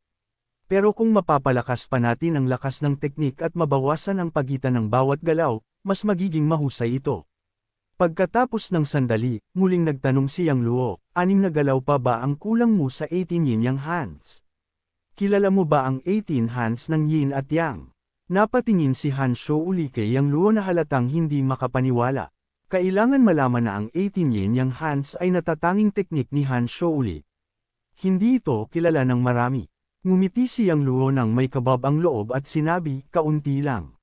Pero kung mapapalakas pa natin ang lakas ng teknik at mabawasan ang pagitan ng bawat galaw, mas magiging mahusay ito. Pagkatapos ng sandali, muling nagtanong si Yang Luo, 6 na galaw pa ba ang kulang mo sa 18 yin yang hands? Kilala mo ba ang 18 hands ng yin at yang? Napatingin si Han Shou uli kay Yang Luo na halatang hindi makapaniwala. Kailangan malaman na ang 18 yin yang hands ay natatanging teknik ni Han Shou uli. Hindi ito kilala ng marami. Ngumiti si Yang Luo nang may kabab ang loob at sinabi, kaunti lang.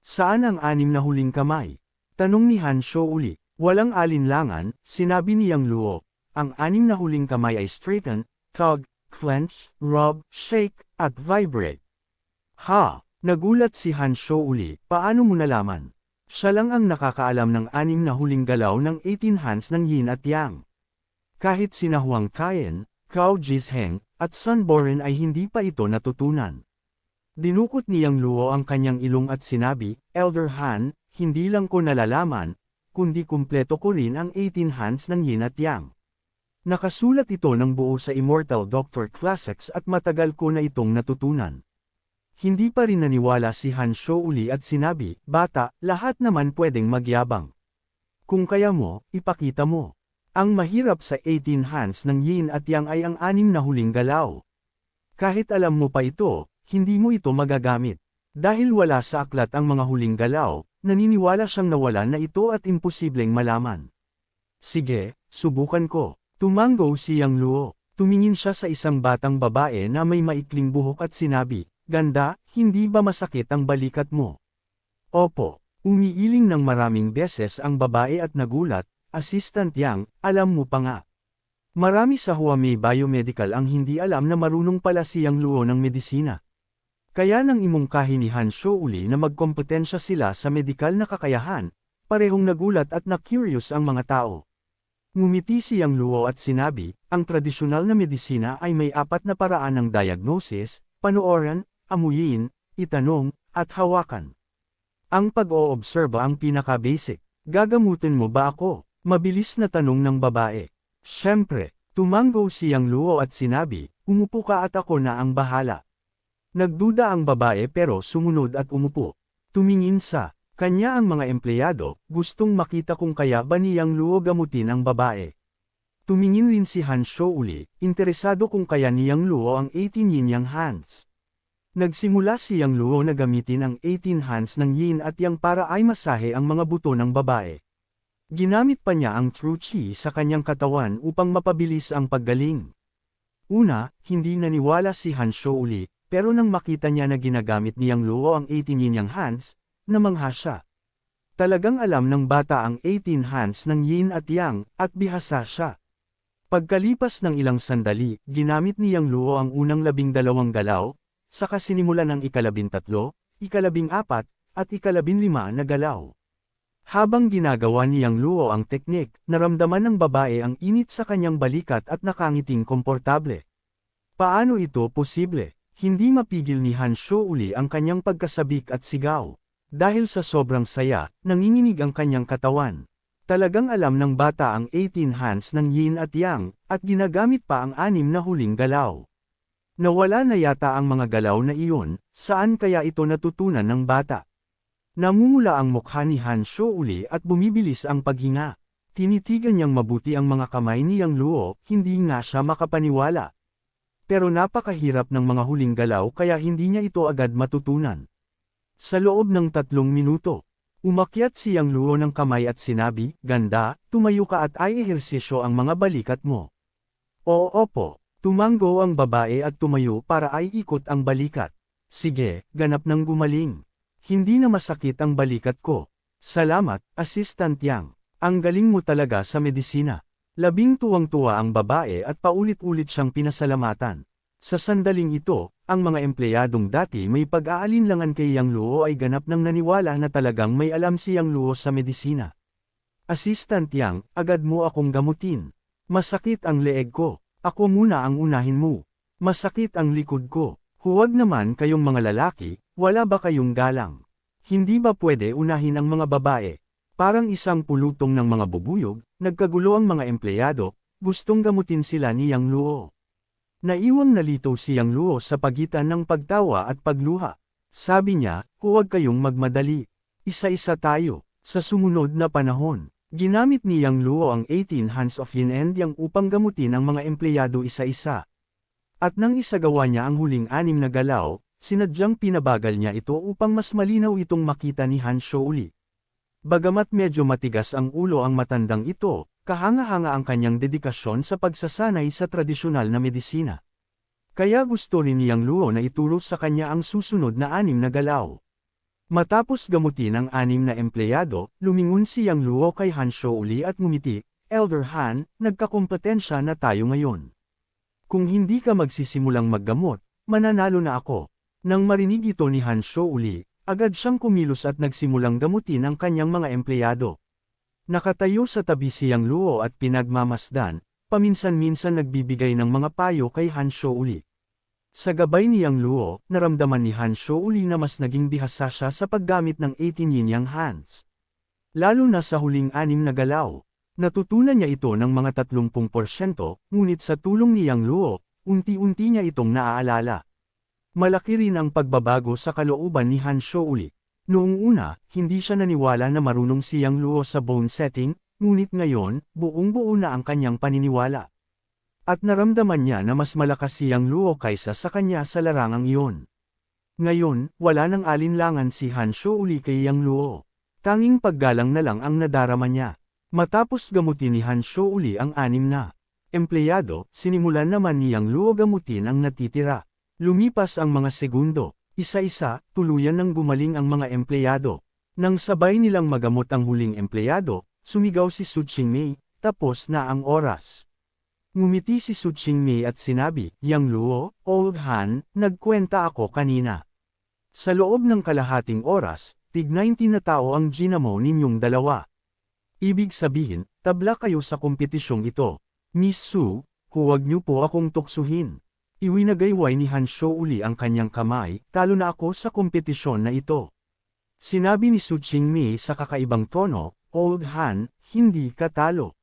Saan ang 6 na huling kamay? Tanong ni Han Shou uli. Walang alinlangan, sinabi ni Yang Luo. Ang 6 na huling kamay ay straighten, tug, clench, rub, shake, at vibrate. Ha! Nagulat si Han Shou uli, paano mo nalaman? Siya lang ang nakakaalam ng 6 na huling galaw ng 18 hands ng yin at yang. Kahit sina Huang Tian, Cao Jisheng, at Sun Boren ay hindi pa ito natutunan. Dinukot ni Yang Luo ang kanyang ilong at sinabi, Elder Han, hindi lang ko nalalaman, kundi kumpleto ko rin ang 18 hands ng yin at yang. Nakasulat ito ng buo sa Immortal Doctor Classics at matagal ko na itong natutunan. Hindi pa rin naniwala si Han Shou uli at sinabi, bata, lahat naman pwedeng magyabang. Kung kaya mo, ipakita mo. Ang mahirap sa 18 hands ng yin at yang ay ang 6 na huling galaw. Kahit alam mo pa ito, hindi mo ito magagamit. Dahil wala sa aklat ang mga huling galaw, naniniwala siyang nawala na ito at imposibleng malaman. Sige, subukan ko. Tumango si Yang Luo. Tumingin siya sa isang batang babae na may maikling buhok at sinabi, ganda, hindi ba masakit ang balikat mo? Opo, umiiling ng maraming beses ang babae at nagulat, Assistant Yang, alam mo pa nga. Marami sa Huamei Biomedical ang hindi alam na marunong pala si Yang Luo ng medisina. Kaya nang imungkahi ni Han Shou uli na magkompetensya sila sa medikal na kakayahan, parehong nagulat at na-curious ang mga tao. Ngumiti si Yang Luo at sinabi, ang tradisyonal na medisina ay may 4 na paraan ng diagnosis, panoorin, amuyin, itanong, at hawakan. Ang pag-oobserba ang pinaka-basic. Gagamutin mo ba ako? Mabilis na tanong ng babae. Siyempre, tumango si Yang Luo at sinabi, umupo ka at ako na ang bahala. Nagduda ang babae pero sumunod at umupo. Tumingin sa kanya ang mga empleyado, gustong makita kung kaya ba ni Yang Luo gamutin ang babae. Tumingin rin si Han Shou uli, interesado kung kaya ni Yang Luo ang 18 yin yang hands. Nagsimula si Yang Luo na gamitin ang 18 hands ng yin at yang para ay masahe ang mga buto ng babae. Ginamit pa niya ang true chi sa kanyang katawan upang mapabilis ang paggaling. Una, hindi naniwala si Han Shou uli, pero nang makita niya na ginagamit ni Yang Luo ang 18 yin yang hands, namangha siya. Talagang alam ng bata ang 18 hands ng yin at yang, at bihasa siya. Pagkalipas ng ilang sandali, ginamit ni Yang Luo ang unang 12 galaw, saka sinimulan ang ika-13, ika-14, at ika-15 na galaw. Habang ginagawa ni Yang Luo ang teknik, naramdaman ng babae ang init sa kanyang balikat at nakangiting komportable. Paano ito posible? Hindi mapigil ni Han Shou uli ang kanyang pagkasabik at sigaw. Dahil sa sobrang saya, nanginginig ang kanyang katawan. Talagang alam ng bata ang 18 hands ng yin at yang, at ginagamit pa ang 6 na huling galaw. Nawala na yata ang mga galaw na iyon, saan kaya ito natutunan ng bata? Namumula ang mukha ni Han Shou uli at bumibilis ang paghinga. Tinitigan niyang mabuti ang mga kamay ni Yang Luo, hindi nga siya makapaniwala. Pero napakahirap ng mga huling galaw kaya hindi niya ito agad matutunan. Sa loob ng 3 minuto, umakyat si Yang Luo ng kamay at sinabi, "Ganda, tumayo ka at ay ehersisyo ang mga balikat mo." "Oo, opo." Tumango ang babae at tumayo para ay ikot ang balikat. "Sige, ganap ng gumaling. Hindi na masakit ang balikat ko." "Salamat, Assistant Yang. Ang galing mo talaga sa medisina." Labing tuwang-tuwa ang babae at paulit-ulit siyang pinasalamatan. Sa sandaling ito, ang mga empleyadong dati may pag-aalinlangan kay Yang Luo ay ganap nang naniwala na talagang may alam si Yang Luo sa medisina. "Assistant Yang, agad mo akong gamutin. Masakit ang leeg ko. Ako muna ang unahin mo. Masakit ang likod ko. Huwag naman kayong mga lalaki, wala ba kayong galang? Hindi ba pwede unahin ang mga babae?" Parang isang pulutong ng mga bubuyog, nagkagulo ang mga empleyado, gustong gamutin sila ni Yang Luo. Naiwang nalito si Yang Luo sa pagitan ng pagtawa at pagluha. Sabi niya, "Huwag kayong magmadali. Isa-isa tayo." Sa sumunod na panahon, ginamit ni Yang Luo ang 18 hands of yin and yang upang gamutin ang mga empleyado isa-isa. At nang isagawa niya ang huling 6 na galaw, sinadyang pinabagal niya ito upang mas malinaw itong makita ni Han Shou uli. Bagamat medyo matigas ang ulo ang matandang ito, kahanga-hanga ang kanyang dedikasyon sa pagsasanay sa tradisyonal na medisina. Kaya gusto rin ni Yang Luo na ituro sa kanya ang susunod na 6 na galaw. Matapos gamutin ang 6 na empleyado, lumingon si Yang Luo kay Han Shou uli at ngumiti, "Elder Han, nagkakompetensya na tayo ngayon. Kung hindi ka magsisimulang maggamot, mananalo na ako." Nang marinig ito ni Han Shou uli, agad siyang kumilos at nagsimulang gamutin ang kanyang mga empleyado. Nakatayo sa tabi si Yang Luo at pinagmamasdan, paminsan-minsan nagbibigay ng mga payo kay Han Shou uli. Sa gabay ni Yang Luo, naramdaman ni Han Shou uli na mas naging bihasa siya sa paggamit ng 18 yin yang hands. Lalo na sa huling 6 na galaw. Natutunan niya ito ng mga 30%, ngunit sa tulong ni Yang Luo, unti-unti niya itong naaalala. Malaki rin ang pagbabago sa kalooban ni Han Shou uli. Noong una, hindi siya naniwala na marunong si Yang Luo sa bone setting, ngunit ngayon, buong-buo na ang kanyang paniniwala. At naramdaman niya na mas malakas si Yang Luo kaysa sa kanya sa larangang iyon. Ngayon, wala nang alinlangan si Han Shou uli kay Yang Luo. Tanging paggalang na lang ang nadarama niya. Matapos gamutin ni Han Shou uli ang 6 na empleyado, sinimulan naman ni Yang Luo gamutin ang natitira. Lumipas ang mga segundo, isa-isa, tuluyan nang gumaling ang mga empleyado. Nang sabay nilang magamot ang huling empleyado, sumigaw si Su Qingmei, "Tapos na ang oras." Ngumiti si Su Qingmei at sinabi, "Yang Luo, Old Han, nagkwenta ako kanina. Sa loob ng kalahating oras, tig-90 na tao ang ginamo ninyong dalawa. Ibig sabihin, tabla kayo sa kompetisyong ito. Miss Su, huwag niyo po akong tuksuhin." Iwinagayway ni Han Shou uli ang kanyang kamay, "Talo na ako sa kompetisyon na ito." Sinabi ni Su Qingmei sa kakaibang tono, Old Han, hindi ka talo.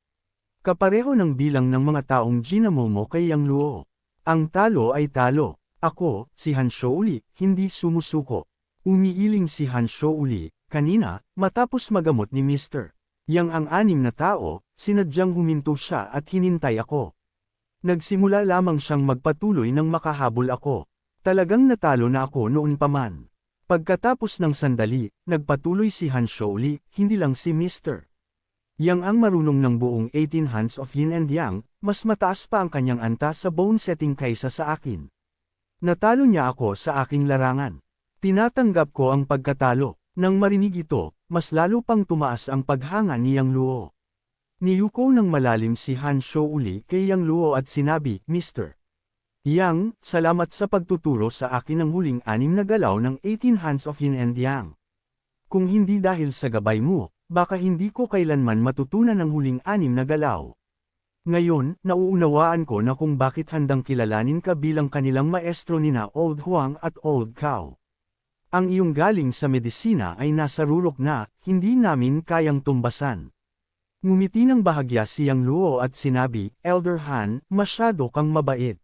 Kapareho ng bilang ng mga taong ginamo mo kay Yang Luo. Ang talo ay talo. Ako, si Han Shou uli, hindi sumusuko. Umiiling si Han Shou uli, kanina, matapos magamot ni Mr. Yang ang 6 na tao, sinadyang huminto siya at hinintay ako. Nagsimula lamang siyang magpatuloy nang makahabol ako. Talagang natalo na ako noon pa man. Pagkatapos ng sandali, nagpatuloy si Han Shou uli, hindi lang si Mr. Yang ang marunong ng buong 18 hands of yin and yang, mas mataas pa ang kanyang anta sa bone setting kaysa sa akin. Natalo niya ako sa aking larangan. Tinatanggap ko ang pagkatalo. Nang marinig ito, mas lalo pang tumaas ang paghanga ni Yang Luo. Niyuko ng malalim si Han Shou uli kay Yang Luo at sinabi, Mr. Yang, salamat sa pagtuturo sa akin ng huling 6 na galaw ng 18 hands of yin and yang. Kung hindi dahil sa gabay mo, baka hindi ko kailanman matutunan ang huling 6 na galaw. Ngayon, nauunawaan ko na kung bakit handang kilalanin ka bilang kanilang maestro nina Old Huang at Old Cao. Ang iyong galing sa medisina ay nasa rurok na, hindi namin kayang tumbasan. Ngumiti ng bahagya si Yang Luo at sinabi, Elder Han, masyado kang mabait.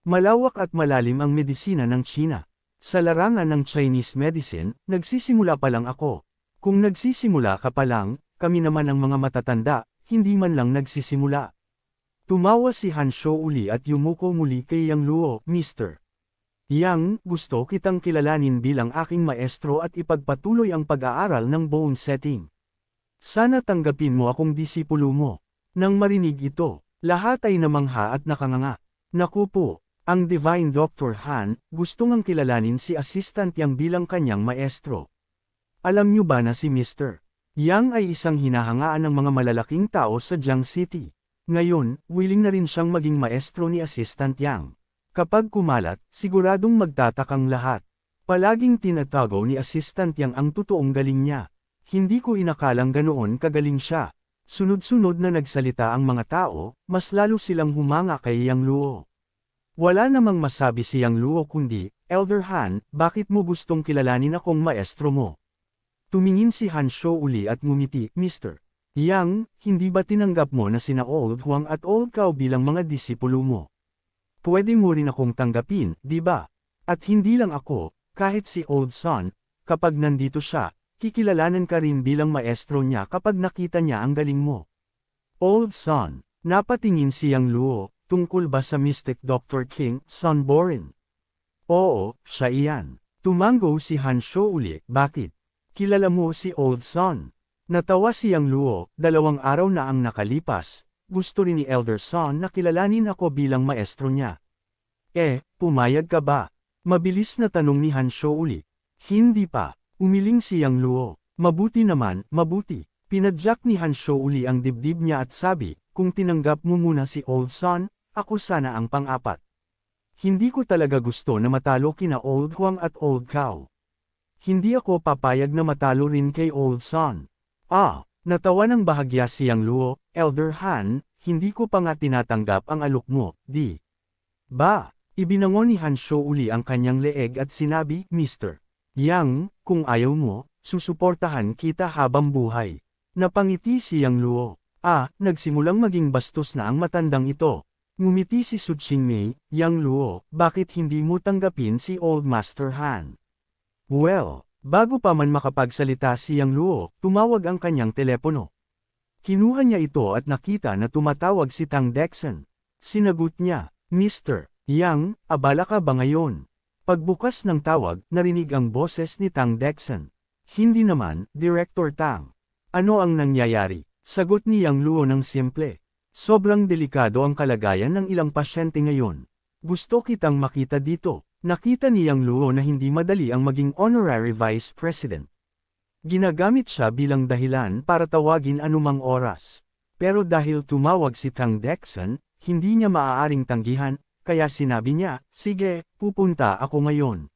Malawak at malalim ang medisina ng China. Sa larangan ng Chinese medicine, nagsisimula pa lang ako. Kung nagsisimula ka pa lang, kami naman ang mga matatanda, hindi man lang nagsisimula. Tumawa si Han Shou uli at yumuko muli kay Yang Luo, Mr. Yang, gusto kitang kilalanin bilang aking maestro at ipagpatuloy ang pag-aaral ng bone setting. Sana tanggapin mo akong disipulo mo. Nang marinig ito, lahat ay namangha at nakanganga. Naku po, ang Divine Dr. Han, gusto ngang kilalanin si Assistant Yang bilang kanyang maestro. Alam niyo ba na si Mr. Yang ay isang hinahangaan ng mga malalaking tao sa Jiang City. Ngayon, willing na rin siyang maging maestro ni Assistant Yang. Kapag kumalat, siguradong magtatakang lahat. Palaging tinatago ni Assistant Yang ang totoong galing niya. Hindi ko inakalang ganoon kagaling siya. Sunod-sunod na nagsalita ang mga tao, mas lalo silang humanga kay Yang Luo. Wala namang masabi si Yang Luo kundi, Elder Han, bakit mo gustong kilalanin akong maestro mo? Tumingin si Han Shou uli at ngumiti, Mr. Yang, hindi ba tinanggap mo na sina Old Huang at Old Cao bilang mga disipulo mo? Pwede mo rin akong tanggapin, di ba? At hindi lang ako, kahit si Old Son, kapag nandito siya, kikilalanan ka rin bilang maestro niya kapag nakita niya ang galing mo. Old Son, napatingin si Yang Luo, tungkol ba sa Mystic Dr. King, Son Boren? Oo, siya iyan. Tumango si Han Shou uli, bakit? Kilala mo si Old Son. Natawa si Yang Luo, 2 araw na ang nakalipas, gusto rin ni Elder Son na kilalanin ako bilang maestro niya. Pumayag ka ba? Mabilis na tanong ni Han Shou uli. Hindi pa. Umiling si Yang Luo. Mabuti naman, mabuti. Pinadyak ni Han Shou uli ang dibdib niya at sabi, kung tinanggap mo muna si Old Son, ako sana ang pang-4. Hindi ko talaga gusto na matalo kina Old Huang at Old Cao. Hindi ako papayag na matalo rin kay Old Son. Natawa ng bahagya si Yang Luo, Elder Han, hindi ko pa nga tinatanggap ang alok mo, di ba? Ibinangon ni Han Shou uli ang kanyang leeg at sinabi, Mr. Yang, kung ayaw mo, susuportahan kita habang buhay. Napangiti si Yang Luo. Nagsimulang maging bastos na ang matandang ito. Ngumiti si Su Qingmei, Yang Luo, bakit hindi mo tanggapin si Old Master Han? Well, bago pa man makapagsalita si Yang Luo, tumawag ang kanyang telepono. Kinuha niya ito at nakita na tumatawag si Tang Dexon. Sinagot niya, Mr. Yang, abala ka ba ngayon? Pagbukas ng tawag, narinig ang boses ni Tang Dexon. Hindi naman, Director Tang. Ano ang nangyayari? Sagot ni Yang Luo ng simple. Sobrang delikado ang kalagayan ng ilang pasyente ngayon. Gusto kitang makita dito. Nakita ni Yang Luo na hindi madali ang maging honorary vice president. Ginagamit siya bilang dahilan para tawagin anumang oras. Pero dahil tumawag si Tang Dexon, hindi niya maaaring tanggihan, kaya sinabi niya, sige, pupunta ako ngayon.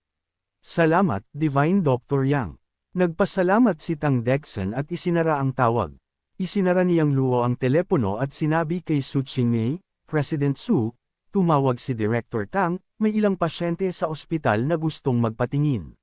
Salamat, Divine Dr. Yang. Nagpasalamat si Tang Dexon at isinara ang tawag. Isinara ni Yang Luo ang telepono at sinabi kay Su Qingmei, President Su, tumawag si Director Tang, may ilang pasyente sa ospital na gustong magpatingin.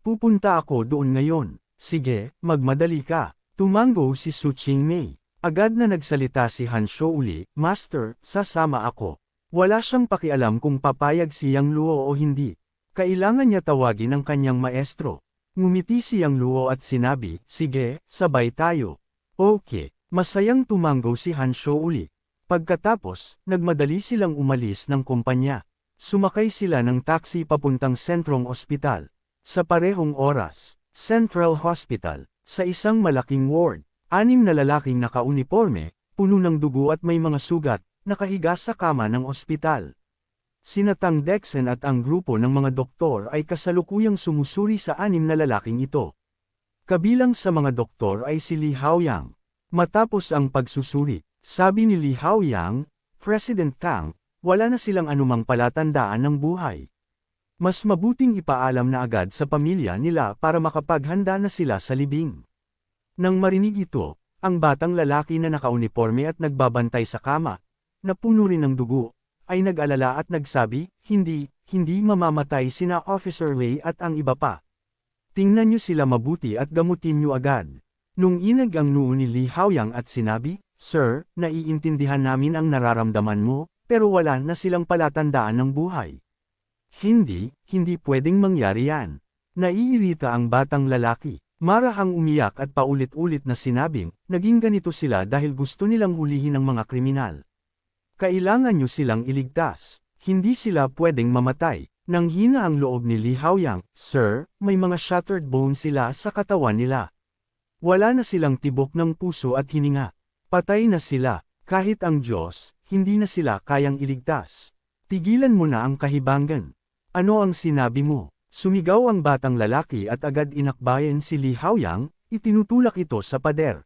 Pupunta ako doon ngayon. Sige, magmadali ka. Tumango si Su Qingmei. Agad na nagsalita si Han Shouli, Master, sasama ako. Wala siyang pakialam kung papayag si Yang Luo o hindi. Kailangan niya tawagin ang kanyang maestro. Ngumiti si Yang Luo at sinabi, sige, sabay tayo. Okay, masayang tumango si Han Shouli. Pagkatapos, nagmadali silang umalis ng kumpanya. Sumakay sila ng taxi papuntang sentrong ospital. Sa parehong oras, Central Hospital, sa isang malaking ward, 6 na lalaking naka-uniforme, puno ng dugo at may mga sugat, nakahiga sa kama ng ospital. Sina Tang Dexen at ang grupo ng mga doktor ay kasalukuyang sumusuri sa 6 na lalaking ito. Kabilang sa mga doktor ay si Li Haoyang. Matapos ang pagsusuri, sabi ni Li Haoyang, President Tang, wala na silang anumang palatandaan ng buhay. Mas mabuting ipaalam na agad sa pamilya nila para makapaghanda na sila sa libing. Nang marinig ito, ang batang lalaki na nakauniforme at nagbabantay sa kama, na puno rin ng dugo, ay nag-alala at nagsabi, hindi mamamatay sina Officer Lei at ang iba pa. Tingnan niyo sila mabuti at gamutin niyo agad. Nung inag ang noo ni Li Haoyang at sinabi, Sir, naiintindihan namin ang nararamdaman mo, pero wala na silang palatandaan ng buhay. Hindi pwedeng mangyari yan. Naiirita ang batang lalaki. Marahang umiyak at paulit-ulit na sinabing, naging ganito sila dahil gusto nilang hulihin ang mga kriminal. Kailangan nyo silang iligtas. Hindi sila pwedeng mamatay. Nang hina ang loob ni Li Haoyang, Sir, may mga shattered bones sila sa katawan nila. Wala na silang tibok ng puso at hininga. Patay na sila. Kahit ang Diyos, hindi na sila kayang iligtas. Tigilan mo na ang kahibangan. Ano ang sinabi mo? Sumigaw ang batang lalaki at agad inakbayan si Li Haoyang, itinutulak ito sa pader.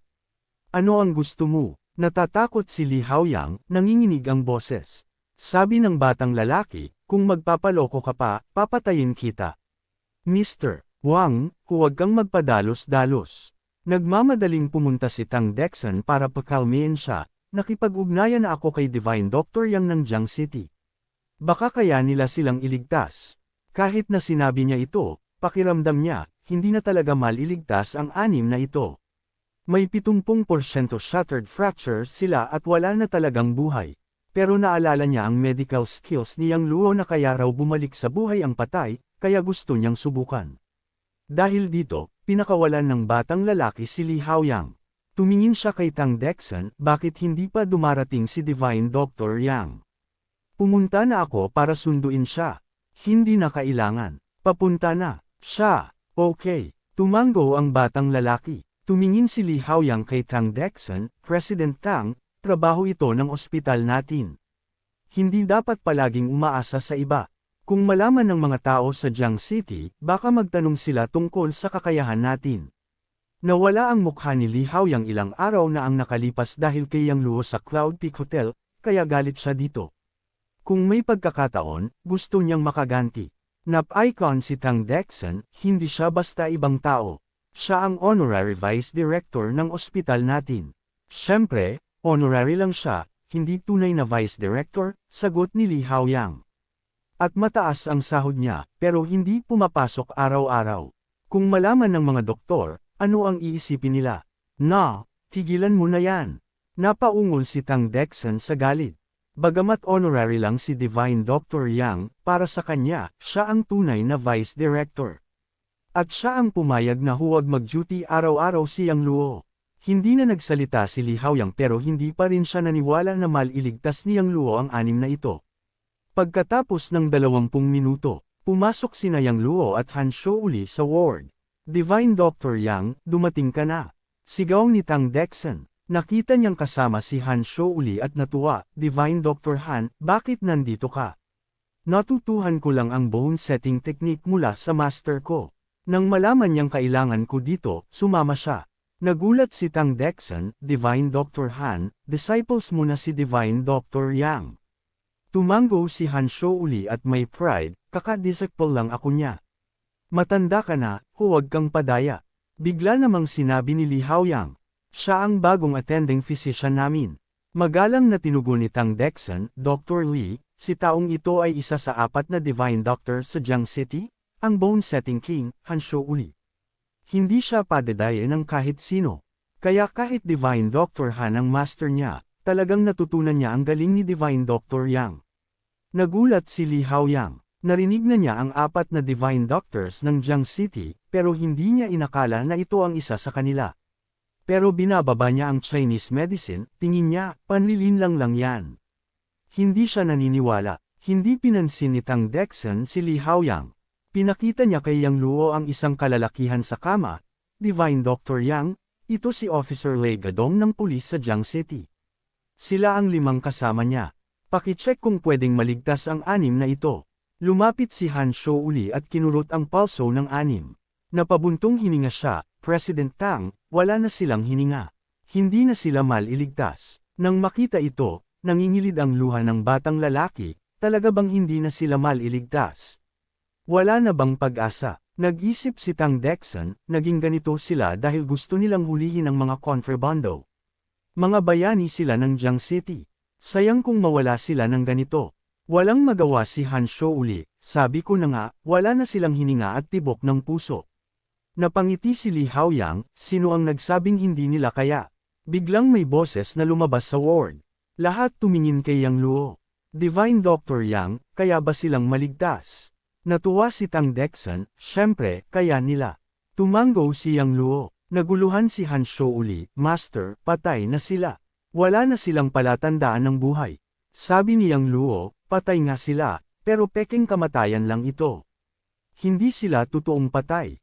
Ano ang gusto mo? Natatakot si Li Haoyang, nanginginig ang boses. Sabi ng batang lalaki, kung magpapaloko ka pa, papatayin kita. Mr. Wang, huwag kang magpadalos-dalos. Nagmamadaling pumunta si Tang Dexen para pakalmihin siya, nakipag-ugnayan na ako kay Divine Doctor Yang ng Jiang City. Baka kaya nila silang iligtas. Kahit na sinabi niya ito, pakiramdam niya, hindi na talaga maliligtas ang 6 na ito. May 70% shattered fractures sila at wala na talagang buhay. Pero naalala niya ang medical skills ni Yang Luo na kaya raw bumalik sa buhay ang patay, kaya gusto niyang subukan. Dahil dito, pinakawalan ng batang lalaki si Li Haoyang. Tumingin siya kay Tang Dexen, bakit hindi pa dumarating si Divine Doctor Yang? Pumunta na ako para sunduin siya. Hindi na kailangan. Papunta na. Siya. Okay. Tumango ang batang lalaki. Tumingin si Li Haoyang kay Tang Dexen, President Tang, trabaho ito ng ospital natin. Hindi dapat palaging umaasa sa iba. Kung malaman ng mga tao sa Jiang City, baka magtanong sila tungkol sa kakayahan natin. Nawala ang mukha ni Li Haoyang ilang araw na ang nakalipas dahil kay Yang Luo sa Cloud Peak Hotel, kaya galit siya dito. Kung may pagkakataon, gusto niyang makaganti. Nap-icon si Tang Dexen, hindi siya basta ibang tao. Siya ang honorary vice director ng ospital natin. Siyempre, honorary lang siya, hindi tunay na vice director, sagot ni Li Haoyang. At mataas ang sahod niya, pero hindi pumapasok araw-araw. Kung malaman ng mga doktor, ano ang iisipin nila? Tigilan mo na yan. Napaungol si Tang Dexen sa galit. Bagamat honorary lang si Divine Doctor Yang, para sa kanya, siya ang tunay na vice director. At siya ang pumayag na huwag mag-duty araw-araw si Yang Luo. Hindi na nagsalita si Li Haoyang pero hindi pa rin siya naniwala na maliligtas ni Yang Luo ang 6 na ito. Pagkatapos ng 20 minuto, pumasok sina Yang Luo at Han Shouli sa ward. Divine Doctor Yang, dumating ka na. Sigaw ni Tang Dexen. Nakita niyang kasama si Han Shouli at natuwa, Divine Dr. Han, bakit nandito ka? Natutuhan ko lang ang bone setting technique mula sa master ko. Nang malaman niyang kailangan ko dito, sumama siya. Nagulat si Tang Dexen, Divine Dr. Han, disciples mo na si Divine Dr. Yang. Tumango si Han Shouli at may pride, kakadisciple lang ako niya. Matanda ka na, huwag kang padaya. Bigla namang sinabi ni Li Haoyang. Siya ang bagong attending physician namin. Magalang na tinugon ni Tang Dexen, Dr. Li, si taong ito ay isa sa 4 na divine doctor sa Jiang City, ang bone setting king, Han Shouli. Hindi siya padadaye ng kahit sino. Kaya kahit Divine Doctor Han ang master niya, talagang natutunan niya ang galing ni Divine Doctor Yang. Nagulat si Li Haoyang. Narinig na niya ang 4 na Divine Doctors ng Jiang City, pero hindi niya inakala na ito ang isa sa kanila. Pero binababa niya ang Chinese medicine, tingin niya, panlilinlang lang yan. Hindi siya naniniwala. Hindi pinansin ni Tang Dexon si Li Haoyang. Pinakita niya kay Yang Luo ang isang kalalakihan sa kama. Divine Doctor Yang, ito si Officer Lei Gadong ng pulis sa Jiang City. Sila ang 5 kasama niya. Pakicheck kung pwedeng maligtas ang 6 na ito. Lumapit si Han Shou uli at kinurot ang pulso ng 6. Napabuntong hininga siya, President Tang, wala na silang hininga. Hindi na sila maliligtas. Nang makita ito, nangingilid ang luha ng batang lalaki, talaga bang hindi na sila maliligtas? Wala na bang pag-asa? Nag-isip si Tang Dexon, naging ganito sila dahil gusto nilang hulihin ang mga kontrabando. Mga bayani sila ng Jiang City. Sayang kung mawala sila ng ganito. Walang magawa si Han Shou uli, sabi ko na nga, wala na silang hininga at tibok ng puso. Napangiti si Li Haoyang, sino ang nagsabing hindi nila kaya? Biglang may boses na lumabas sa ward. Lahat tumingin kay Yang Luo. Divine Doctor Yang, kaya ba silang maligtas? Natuwa si Tang Dexon, syempre, kaya nila. Tumanggo si Yang Luo. Naguluhan si Han Shou uli, Master, patay na sila. Wala na silang palatandaan ng buhay. Sabi ni Yang Luo, patay nga sila, pero peking kamatayan lang ito. Hindi sila totoong patay.